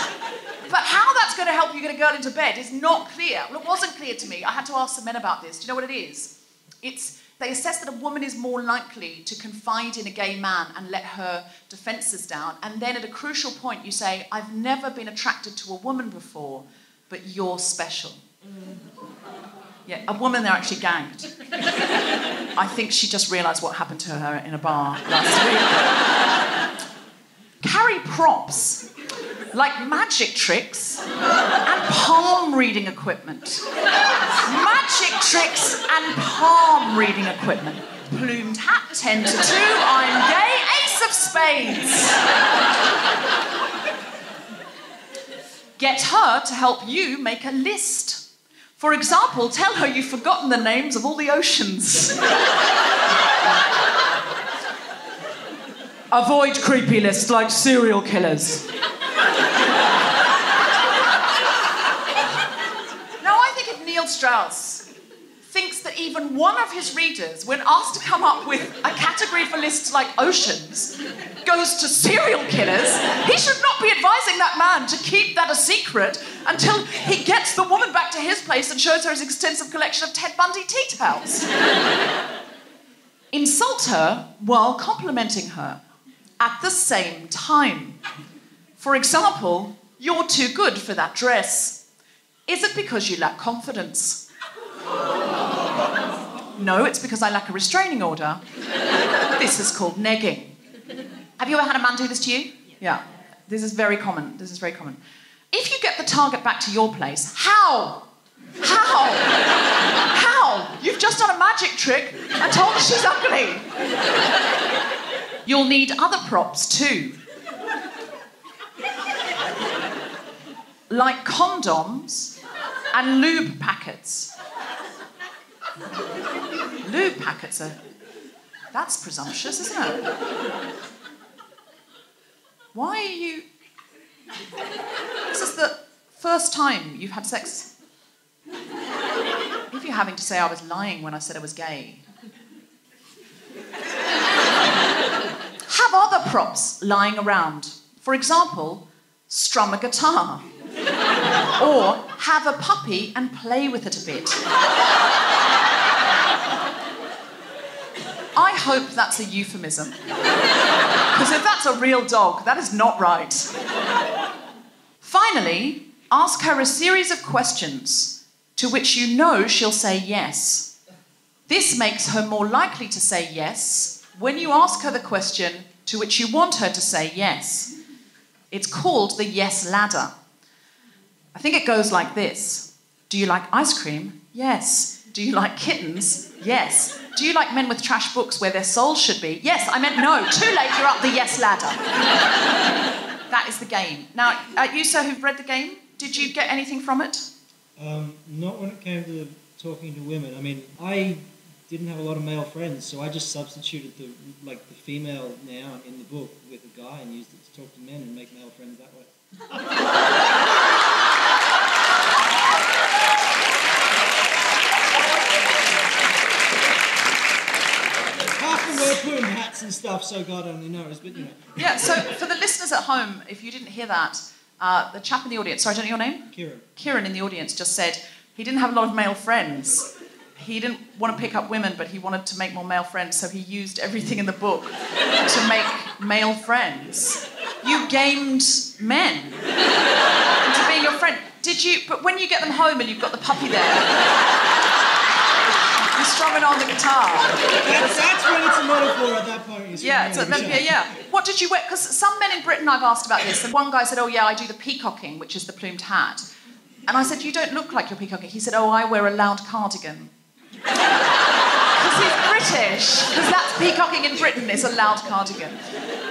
But how that's going to help you get a girl into bed is not clear. Well, it wasn't clear to me. I had to ask some men about this. Do you know what it is? It's They assess that a woman is more likely to confide in a gay man and let her defences down. And then at a crucial point you say, I've never been attracted to a woman before, but you're special. Yeah, a woman they're actually gagged. I think she just realised what happened to her in a bar last week. Carry props like magic tricks and palm reading equipment. Magic tricks and palm reading equipment. Plumed hat, 10 to 2, I'm gay, ace of spades. Get her to help you make a list. For example, tell her you've forgotten the names of all the oceans. Avoid creepy lists like serial killers. Now, I think if Neil Strauss thinks that even one of his readers, when asked to come up with a category for lists like oceans, goes to serial killers, he should not be advising that man to keep that a secret until he gets the woman back to his place and shows her his extensive collection of Ted Bundy tea towels. Insult her while complimenting her at the same time. For example, you're too good for that dress. Is it because you lack confidence? No, it's because I lack a restraining order. This is called negging. Have you ever had a man do this to you? Yeah. This is very common. If you get the target back to your place, how? You've just done a magic trick and told her she's ugly. You'll need other props too. Like condoms and lube packets. Lube packets are... That's presumptuous, isn't it? Why are you... This is the first time you've had sex. If you're having to say I was lying when I said I was gay. Have other props lying around. For example, strum a guitar. Or have a puppy and play with it a bit. I hope that's a euphemism. Because if that's a real dog, that is not right. Finally, ask her a series of questions to which you know she'll say yes. This makes her more likely to say yes when you ask her the question to which you want her to say yes. It's called the yes ladder. I think it goes like this. Do you like ice cream? Yes. Do you like kittens? Yes. Do you like men with trash books where their souls should be? Yes, I meant no. Too late, you're up the yes ladder. That is the game. Now, you, sir, who've read the game, did you get anything from it? Not when it came to talking to women. I mean, I didn't have a lot of male friends, so I just substituted the female noun in the book with a guy and used it to talk to men and make male friends that way. We're putting hats and stuff, so God only knows, but you know. Yeah, so for the listeners at home, if you didn't hear that, the chap in the audience, sorry, I don't know your name? Kieran in the audience just said he didn't have a lot of male friends. He didn't want to pick up women, but he wanted to make more male friends, so he used everything in the book to make male friends. You gamed men into being your friend. Did you? But when you get them home and you've got the puppy there... You're strumming on the guitar. That's when it's a metaphor at that point. Yeah. What did you wear? Because some men in Britain I've asked about this, and one guy said, oh yeah, I do the peacocking, which is the plumed hat. And I said, you don't look like you're peacocking. He said, oh, I wear a loud cardigan. Because he's British. Because that's peacocking in Britain, is a loud cardigan.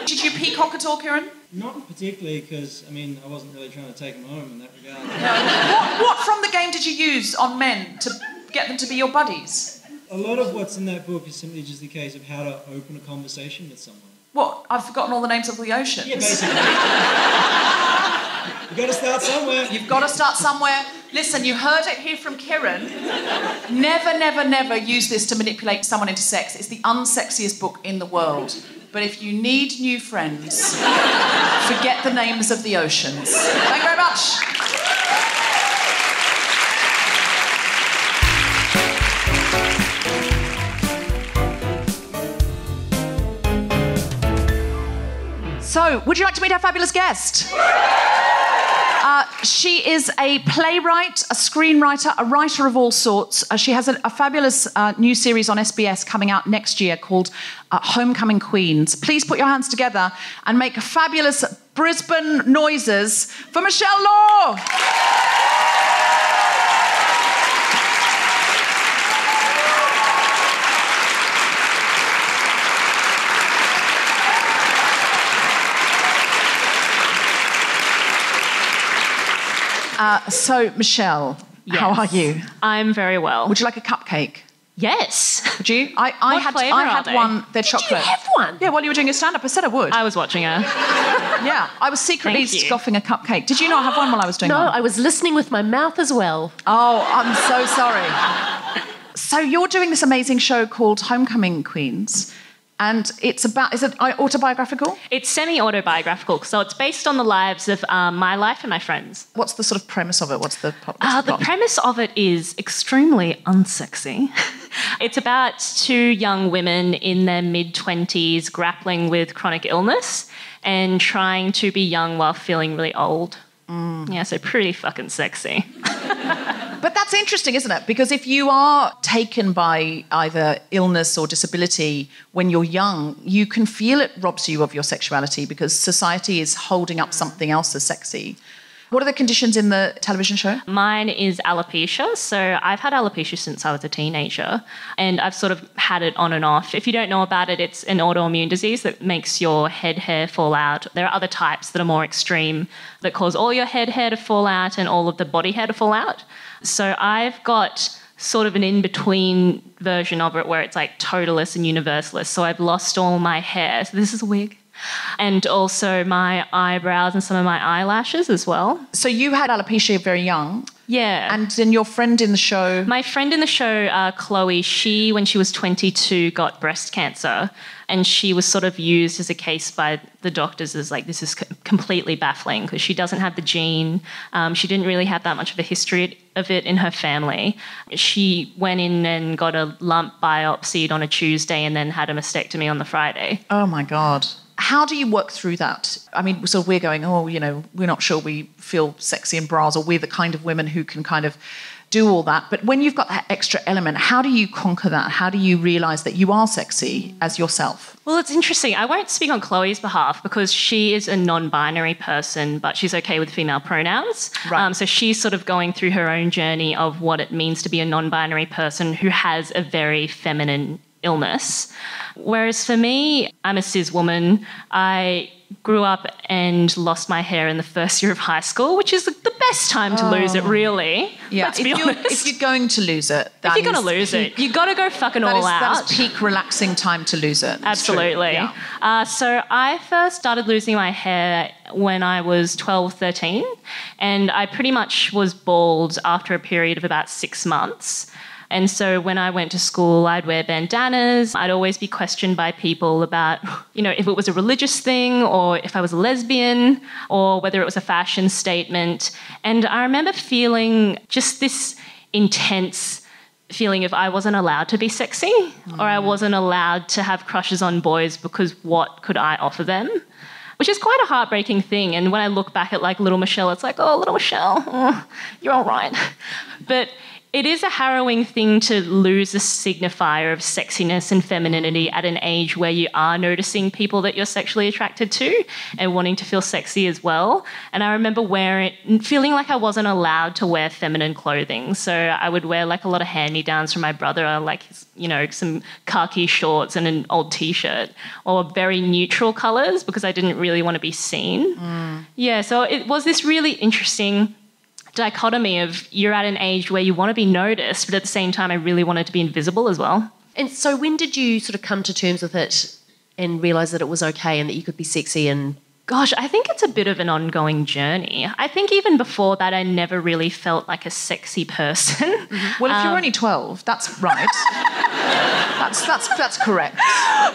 Did you peacock at all, Kieran? Not particularly, because, I mean, I wasn't really trying to take them home in that regard. What from the game did you use on men to get them to be your buddies? A lot of what's in that book is simply just a case of how to open a conversation with someone. What? I've forgotten all the names of the oceans. Yeah, basically. You've got to start somewhere. You've got to start somewhere. Listen, you heard it here from Kieran. Never, never, never use this to manipulate someone into sex. It's the unsexiest book in the world. But if you need new friends, forget the names of the oceans. Thank you very much. So, would you like to meet our fabulous guest? She is a playwright, a screenwriter, a writer of all sorts. She has a fabulous new series on SBS coming out next year called Homecoming Queens. Please put your hands together and make fabulous Brisbane noises for Michelle Law. So, Michelle, how are you? I'm very well. Would you like a cupcake? Yes. Would you? I had one. They're chocolate. Did you have one? Yeah, while you were doing your stand-up, I said I would. I was watching her. Yeah, I was secretly scoffing a cupcake. Did you not have one while I was doing one? No, I was listening with my mouth as well. Oh, I'm so sorry. So you're doing this amazing show called Homecoming Queens. And it's about, is it autobiographical? It's semi-autobiographical, so it's based on the lives of my life and my friends. What's the sort of premise of it? What's the plot? The premise of it is extremely unsexy. It's about two young women in their mid-20s grappling with chronic illness and trying to be young while feeling really old. Yeah, so pretty fucking sexy. But that's interesting, isn't it? Because if you are taken by either illness or disability when you're young, you can feel it robs you of your sexuality because society is holding up something else as sexy. What are the conditions in the television show? Mine is alopecia. So I've had alopecia since I was a teenager and I've sort of had it on and off. If you don't know about it, it's an autoimmune disease that makes your head hair fall out. There are other types that are more extreme that cause all your head hair to fall out and all of the body hair to fall out. So I've got sort of an in-between version of it where it's like totalist and universalist. So I've lost all my hair. So this is a wig. And also my eyebrows and some of my eyelashes as well. So you had alopecia very young. Yeah. And then your friend in the show... My friend in the show, Chloe, she, when she was 22, got breast cancer. And she was sort of used as a case by the doctors as like, this is completely baffling because she doesn't have the gene. She didn't really have that much of a history of it in her family. She went in and got a lump biopsied on a Tuesday and then had a mastectomy on the Friday. Oh, my God. How do you work through that? I mean, so we're going, we're not sure we feel sexy in bras or we're the kind of women who can kind of do all that. But when you've got that extra element, how do you conquer that? How do you realise that you are sexy as yourself? Well, it's interesting. I won't speak on Chloe's behalf because she is a non-binary person, but she's okay with female pronouns. Right. So she's sort of going through her own journey of what it means to be a non-binary person who has a very feminine illness. Whereas for me, I'm a cis woman. I grew up and lost my hair in the first year of high school, which is the best time to lose it, really. Yeah, Let's be honest. If you're going to lose it, if you're going to lose it, you've got to go fucking all out. That is peak relaxing time to lose it. Absolutely. Yeah. So I first started losing my hair when I was 12, 13, and I pretty much was bald after a period of about 6 months. And so when I went to school, I'd wear bandanas. I'd always be questioned by people about, if it was a religious thing or if I was a lesbian or whether it was a fashion statement. And I remember feeling just this intense feeling of I wasn't allowed to be sexy or I wasn't allowed to have crushes on boys because what could I offer them? Which is quite a heartbreaking thing. And when I look back at like little Michelle, it's like, oh, little Michelle, you're all right. But it is a harrowing thing to lose a signifier of sexiness and femininity at an age where you are noticing people that you're sexually attracted to and wanting to feel sexy as well. And I remember feeling like I wasn't allowed to wear feminine clothing. So I would wear like a lot of hand-me-downs from my brother, like, some khaki shorts and an old T-shirt or very neutral colours because I didn't really want to be seen. Yeah, so it was this really interesting dichotomy of you're at an age where you want to be noticed, but at the same time I really wanted to be invisible as well. And so when did you sort of come to terms with it and realise that it was okay and that you could be sexy? And gosh, I think it's a bit of an ongoing journey. I think even before that I never really felt like a sexy person. Well, if you're only 12, that's right. That's correct.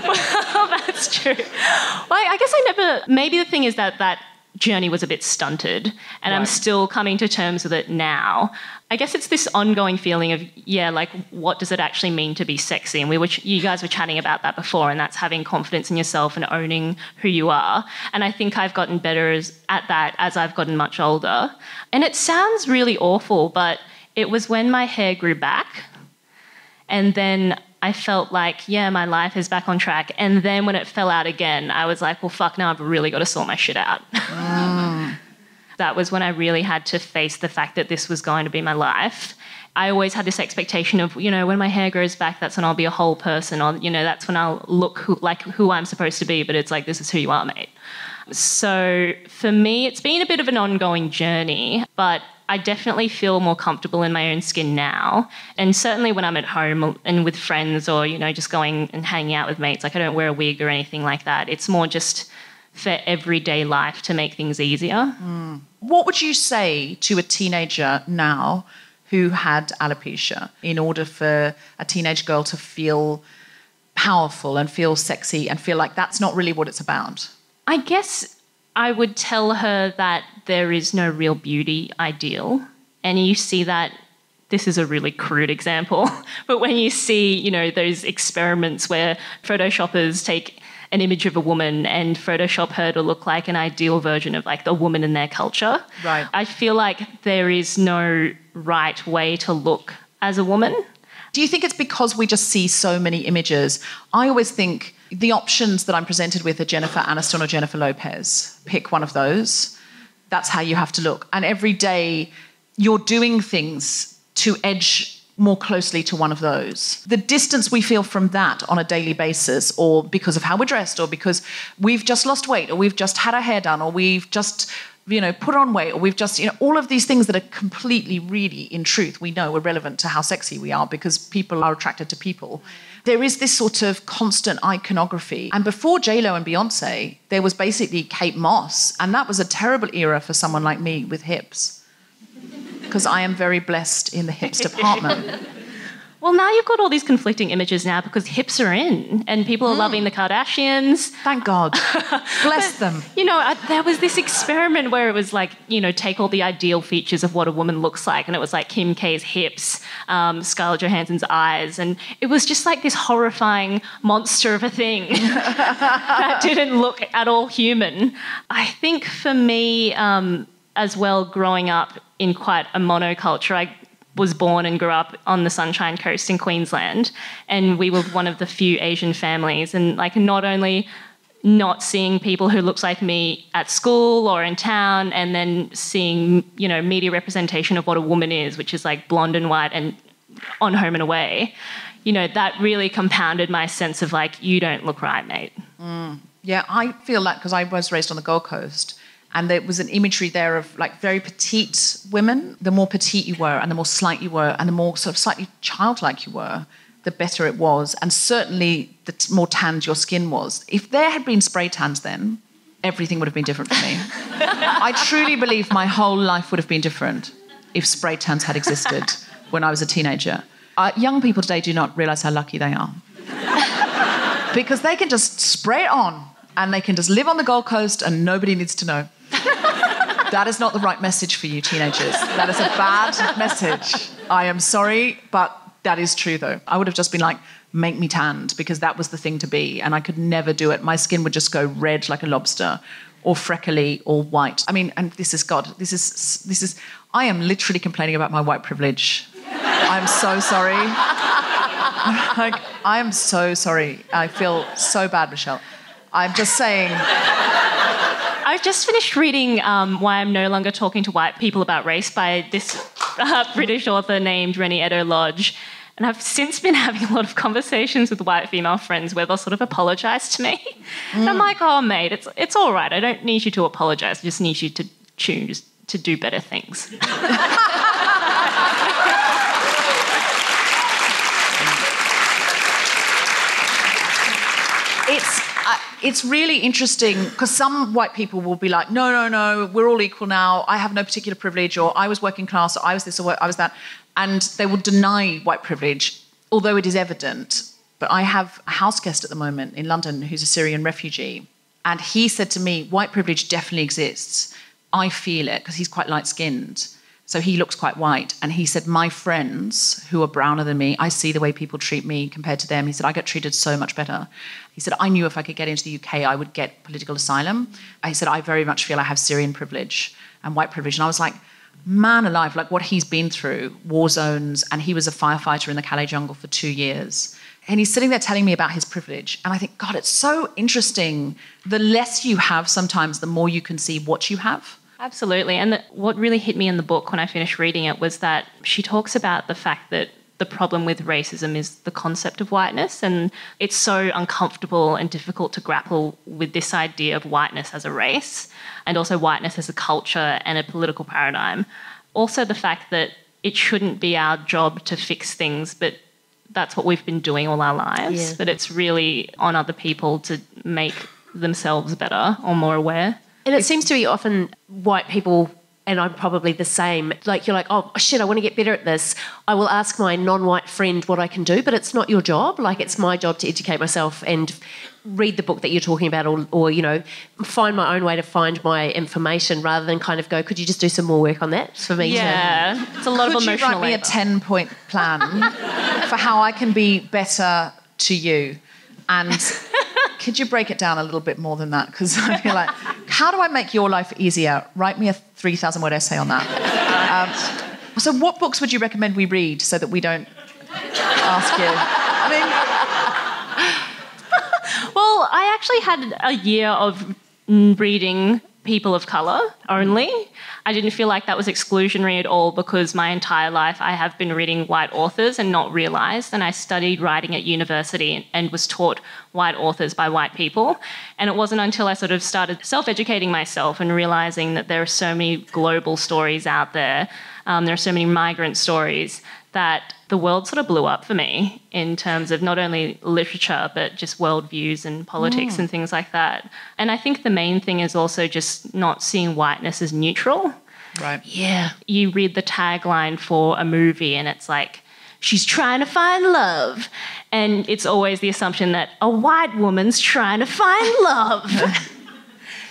Well, that's true. Well, I guess maybe the thing is that journey was a bit stunted, and I'm still coming to terms with it now. I guess it's this ongoing feeling of, like, what does it actually mean to be sexy? And you guys were chatting about that before, and that's having confidence in yourself and owning who you are. And I think I've gotten better at that as I've gotten much older. And it sounds really awful, but it was when my hair grew back, and then I felt like, my life is back on track. And then when it fell out again, I was like, well, fuck, now I've really got to sort my shit out. That was when I really had to face the fact that this was going to be my life. I always had this expectation of, when my hair grows back, that's when I'll be a whole person, or, that's when I'll look like who I'm supposed to be. But it's like, this is who you are, mate. So for me, it's been a bit of an ongoing journey, but I definitely feel more comfortable in my own skin now. And certainly when I'm at home and with friends, or, just going and hanging out with mates, like, I don't wear a wig or anything like that. It's more just for everyday life to make things easier. What would you say to a teenager now who had alopecia in order for a teenage girl to feel powerful and feel sexy and feel like that's not really what it's about? I guess I would tell her that there is no real beauty ideal. And you see that, this is a really crude example, but when you see, those experiments where photoshoppers take an image of a woman and Photoshop her to look like an ideal version of, like, the woman in their culture. Right. I feel like there is no right way to look as a woman. Do you think it's because we just see so many images? I always think the options that I'm presented with are Jennifer Aniston or Jennifer Lopez. Pick one of those. That's how you have to look. And every day you're doing things to edge more closely to one of those. The distance we feel from that on a daily basis, or because of how we're dressed, or because we've just lost weight, or we've just had our hair done, or we've just, put on weight, or we've just, all of these things that are completely, really, in truth, we know are relevant to how sexy we are because people are attracted to people. There is this sort of constant iconography. And before J-Lo and Beyonce, there was basically Kate Moss, and that was a terrible era for someone like me with hips, because I am very blessed in the hips department. Well, now you've got all these conflicting images now because hips are in and people are loving the Kardashians. Thank God. Bless them. There was this experiment where it was like, take all the ideal features of what a woman looks like, and it was like Kim K's hips, Scarlett Johansson's eyes, and it was just like this horrifying monster of a thing that didn't look at all human. I think for me, as well, growing up in quite a monoculture, I was born and grew up on the Sunshine Coast in Queensland, and we were one of the few Asian families, and like not only not seeing people who looks like me at school or in town, and then seeing, media representation of what a woman is, which is like blonde and white and on Home and Away, that really compounded my sense of like, you don't look right, mate. Yeah, I feel that because I was raised on the Gold Coast. And there was an imagery there of like very petite women. The more petite you were and the more slight you were and the more sort of slightly childlike you were, the better it was. And certainly the more tanned your skin was. If there had been spray tans then, everything would have been different for me. I truly believe my whole life would have been different if spray tans had existed when I was a teenager. Young people today do not realise how lucky they are. Because they can just spray it on and they can just live on the Gold Coast and nobody needs to know. That is not the right message for you teenagers. That is a bad message. I am sorry, but that is true though. I would have just been like, make me tanned, because that was the thing to be, and I could never do it. My skin would just go red like a lobster, or freckly, or white. I mean, and this is, I am literally complaining about my white privilege. I'm so sorry. I am so sorry. I feel so bad, Michelle. I'm just saying... I've just finished reading Why I'm No Longer Talking to White People About Race by this British author named Rennie Edo-Lodge. And I've since been having a lot of conversations with white female friends where they'll sort of apologise to me. And I'm like, oh, mate, it's all right. I don't need you to apologise. I just need you to choose to do better things. It's really interesting because some white people will be like, no, we're all equal now. I have no particular privilege, or I was working class, or I was this, or I was that. And they will deny white privilege, although it is evident. But I have a house guest at the moment in London who's a Syrian refugee. And he said to me, white privilege definitely exists. I feel it, because he's quite light-skinned. So he looks quite white. And he said, my friends who are browner than me, I see the way people treat me compared to them. He said, I get treated so much better. He said, I knew if I could get into the UK, I would get political asylum. He said, I very much feel I have Syrian privilege and white privilege. And I was like, man alive, like what he's been through, war zones, and he was a firefighter in the Calais jungle for 2 years. And he's sitting there telling me about his privilege. And I think, God, it's so interesting. The less you have sometimes, the more you can see what you have. Absolutely. And what really hit me in the book when I finished reading it was that she talks about the fact that the problem with racism is the concept of whiteness, and it's so uncomfortable and difficult to grapple with this idea of whiteness as a race and also whiteness as a culture and a political paradigm. Also the fact that it shouldn't be our job to fix things, but that's what we've been doing all our lives, but it's really on other people to make themselves better or more aware. And it seems to be often white people, and I'm probably the same, like you're like, oh, shit, I want to get better at this. I will ask my non-white friend what I can do, but it's not your job. Like, it's my job to educate myself and read the book that you're talking about or you know, find my own way to find my information rather than kind of go, could you just do some more work on that for me? Yeah, it's a lot of emotional Could you write me a 10-point plan for how I can be better to you? And could you break it down a little bit more than that? Because I feel like, how do I make your life easier? Write me a 3,000-word essay on that. So what books would you recommend we read so that we don't ask you? Well, I actually had a year of reading people of colour only. I didn't feel like that was exclusionary at all because my entire life I have been reading white authors and not realised. And I studied writing at university and was taught white authors by white people. And it wasn't until I sort of started self-educating myself and realising that there are so many global stories out there, there are so many migrant stories, that the world sort of blew up for me in terms of not only literature but just worldviews and politics and things like that. And I think the main thing is also just not seeing whiteness as neutral. Right. Yeah. You read the tagline for a movie and it's like, she's trying to find love. And it's always the assumption that a white woman's trying to find love.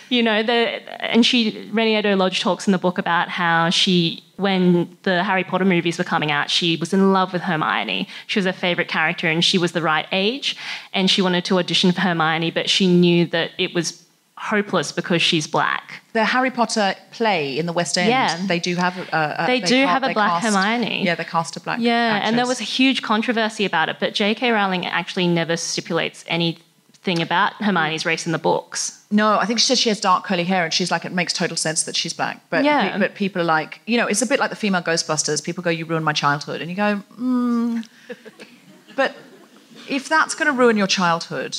You know, Renée Edo-Lodge talks in the book about how when the Harry Potter movies were coming out, she was in love with Hermione. She was her favourite character and she was the right age and she wanted to audition for Hermione, but she knew that it was hopeless because she's black. The Harry Potter play in the West End, they do have a black Hermione. Yeah, they cast a black actress. And there was a huge controversy about it, but J.K. Rowling actually never stipulates anything about Hermione's race in the books. No, I think she said she has dark curly hair and she's like, it makes total sense that she's black. But but people are like, you know, it's a bit like the female Ghostbusters. People go, you ruined my childhood. And you go, But if that's going to ruin your childhood,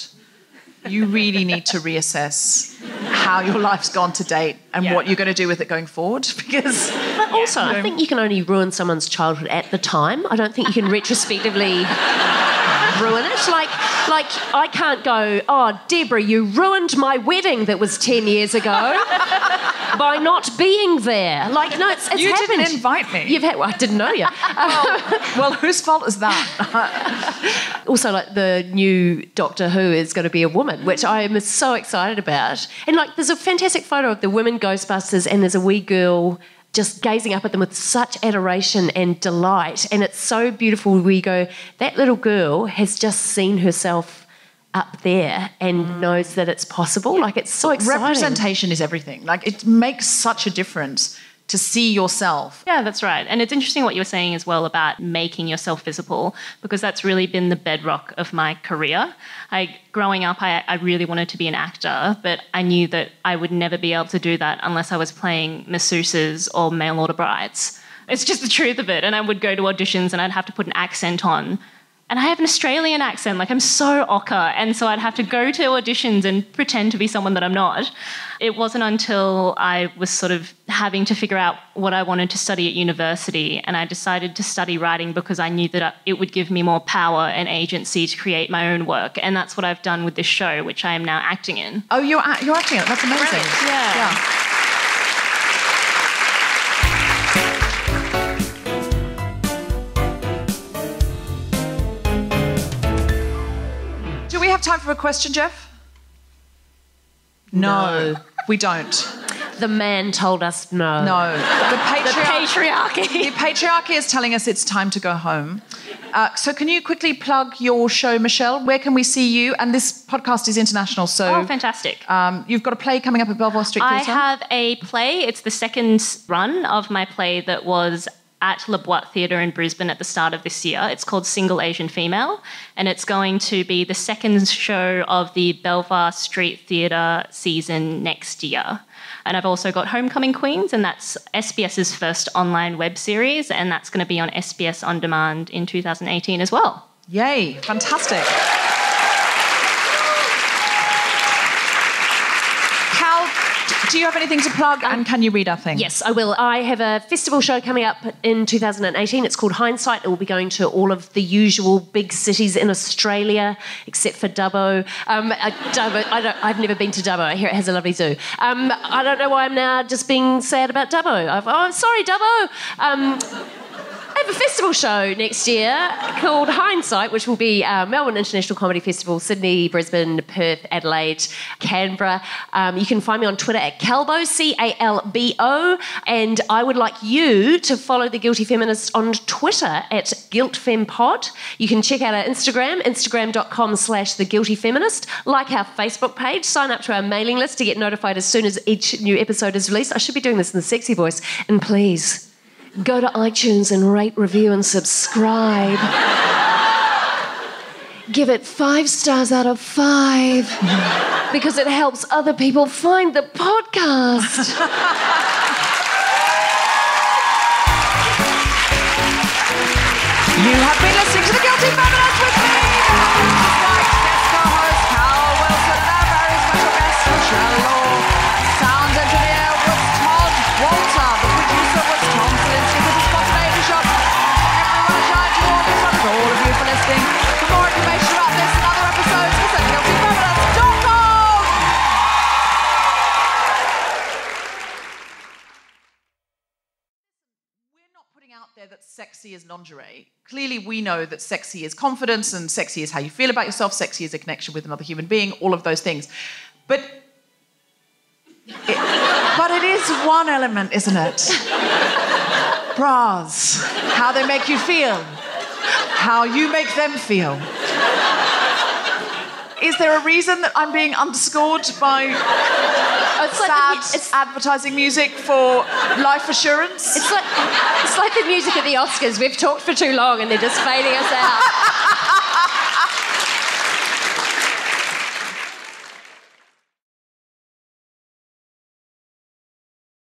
you really need to reassess how your life's gone to date and what you're going to do with it going forward. Because also, I think you can only ruin someone's childhood at the time. I don't think you can retrospectively ruin it. Like I can't go, oh, Deborah, you ruined my wedding that was 10 years ago by not being there. Like, no, it's you happened. Didn't invite me. I didn't know you. Well, whose fault is that? Also, like, the new Doctor Who is going to be a woman, which I am so excited about. And, like, there's a fantastic photo of the women Ghostbusters and there's a wee girl just gazing up at them with such adoration and delight. And it's so beautiful. We go, that little girl has just seen herself up there and knows that it's possible. Like, it's so exciting. Representation is everything. Like, it makes such a difference to see yourself. Yeah, that's right. And it's interesting what you were saying as well about making yourself visible, because that's really been the bedrock of my career. Growing up, I really wanted to be an actor, but I knew that I would never be able to do that unless I was playing masseuses or mail order brides. It's just the truth of it. And I would go to auditions and I'd have to put an accent on. And I have an Australian accent, like I'm so ochre. And so I'd have to go to auditions and pretend to be someone that I'm not. It wasn't until I was sort of having to figure out what I wanted to study at university, and I decided to study writing because I knew that it would give me more power and agency to create my own work. And that's what I've done with this show, which I am now acting in. Oh, you're acting in it? That's amazing. Right. Yeah. Do we have time for a question, Jeff? No, we don't. The man told us no. No. The patriarchy. The patriarchy is telling us it's time to go home. So can you quickly plug your show, Michelle? Where can we see you? And this podcast is international, so... Oh, fantastic. You've got a play coming up at Belvoir Street Theatre? I have a play. It's the second run of my play that was at Le Bois Theatre in Brisbane at the start of this year. It's called Single Asian Female, and it's going to be the second show of the Belvoir Street Theatre season next year. And I've also got Homecoming Queens, and that's SBS's first online web series, and that's going to be on SBS On Demand in 2018 as well. Yay, fantastic. Do you have anything to plug, and can you read our thing? Yes, I will. I have a festival show coming up in 2018. It's called Hindsight. It will be going to all of the usual big cities in Australia, except for Dubbo. I've never been to Dubbo. I hear it has a lovely zoo. I don't know why I'm now just being sad about Dubbo. I'm sorry, Dubbo. I have a festival show next year called Hindsight, which will be Melbourne International Comedy Festival, Sydney, Brisbane, Perth, Adelaide, Canberra. You can find me on Twitter at Calbo, C-A-L-B-O, and I would like you to follow The Guilty Feminist on Twitter at GuiltFemPod. You can check out our Instagram, instagram.com/TheGuiltyFeminist, like our Facebook page, sign up to our mailing list to get notified as soon as each new episode is released. I should be doing this in the sexy voice. And please... go to iTunes and rate, review and subscribe. Give it 5 stars out of 5 because it helps other people find the podcast. You have been listening to The Guilty Feminist with me, guest co-host Carol Wilson, and our very special guest, Michelle Law. Sound engineer was Todd Walter. The producer was Tom Slinsky. This is Spontaneity Shop. Everyone a giant award. This one is all of you for listening. For more information about this and other episodes, visit guiltyfeminist.com. We're not putting out there that sexy is lingerie. Clearly, we know that sexy is confidence and sexy is how you feel about yourself. Sexy is a connection with another human being, all of those things. But it is one element, isn't it? Bras. How they make you feel. How you make them feel. Is there a reason that I'm being underscored by sad advertising music for life assurance? It's like the music at the Oscars. We've talked for too long and they're just fading us out.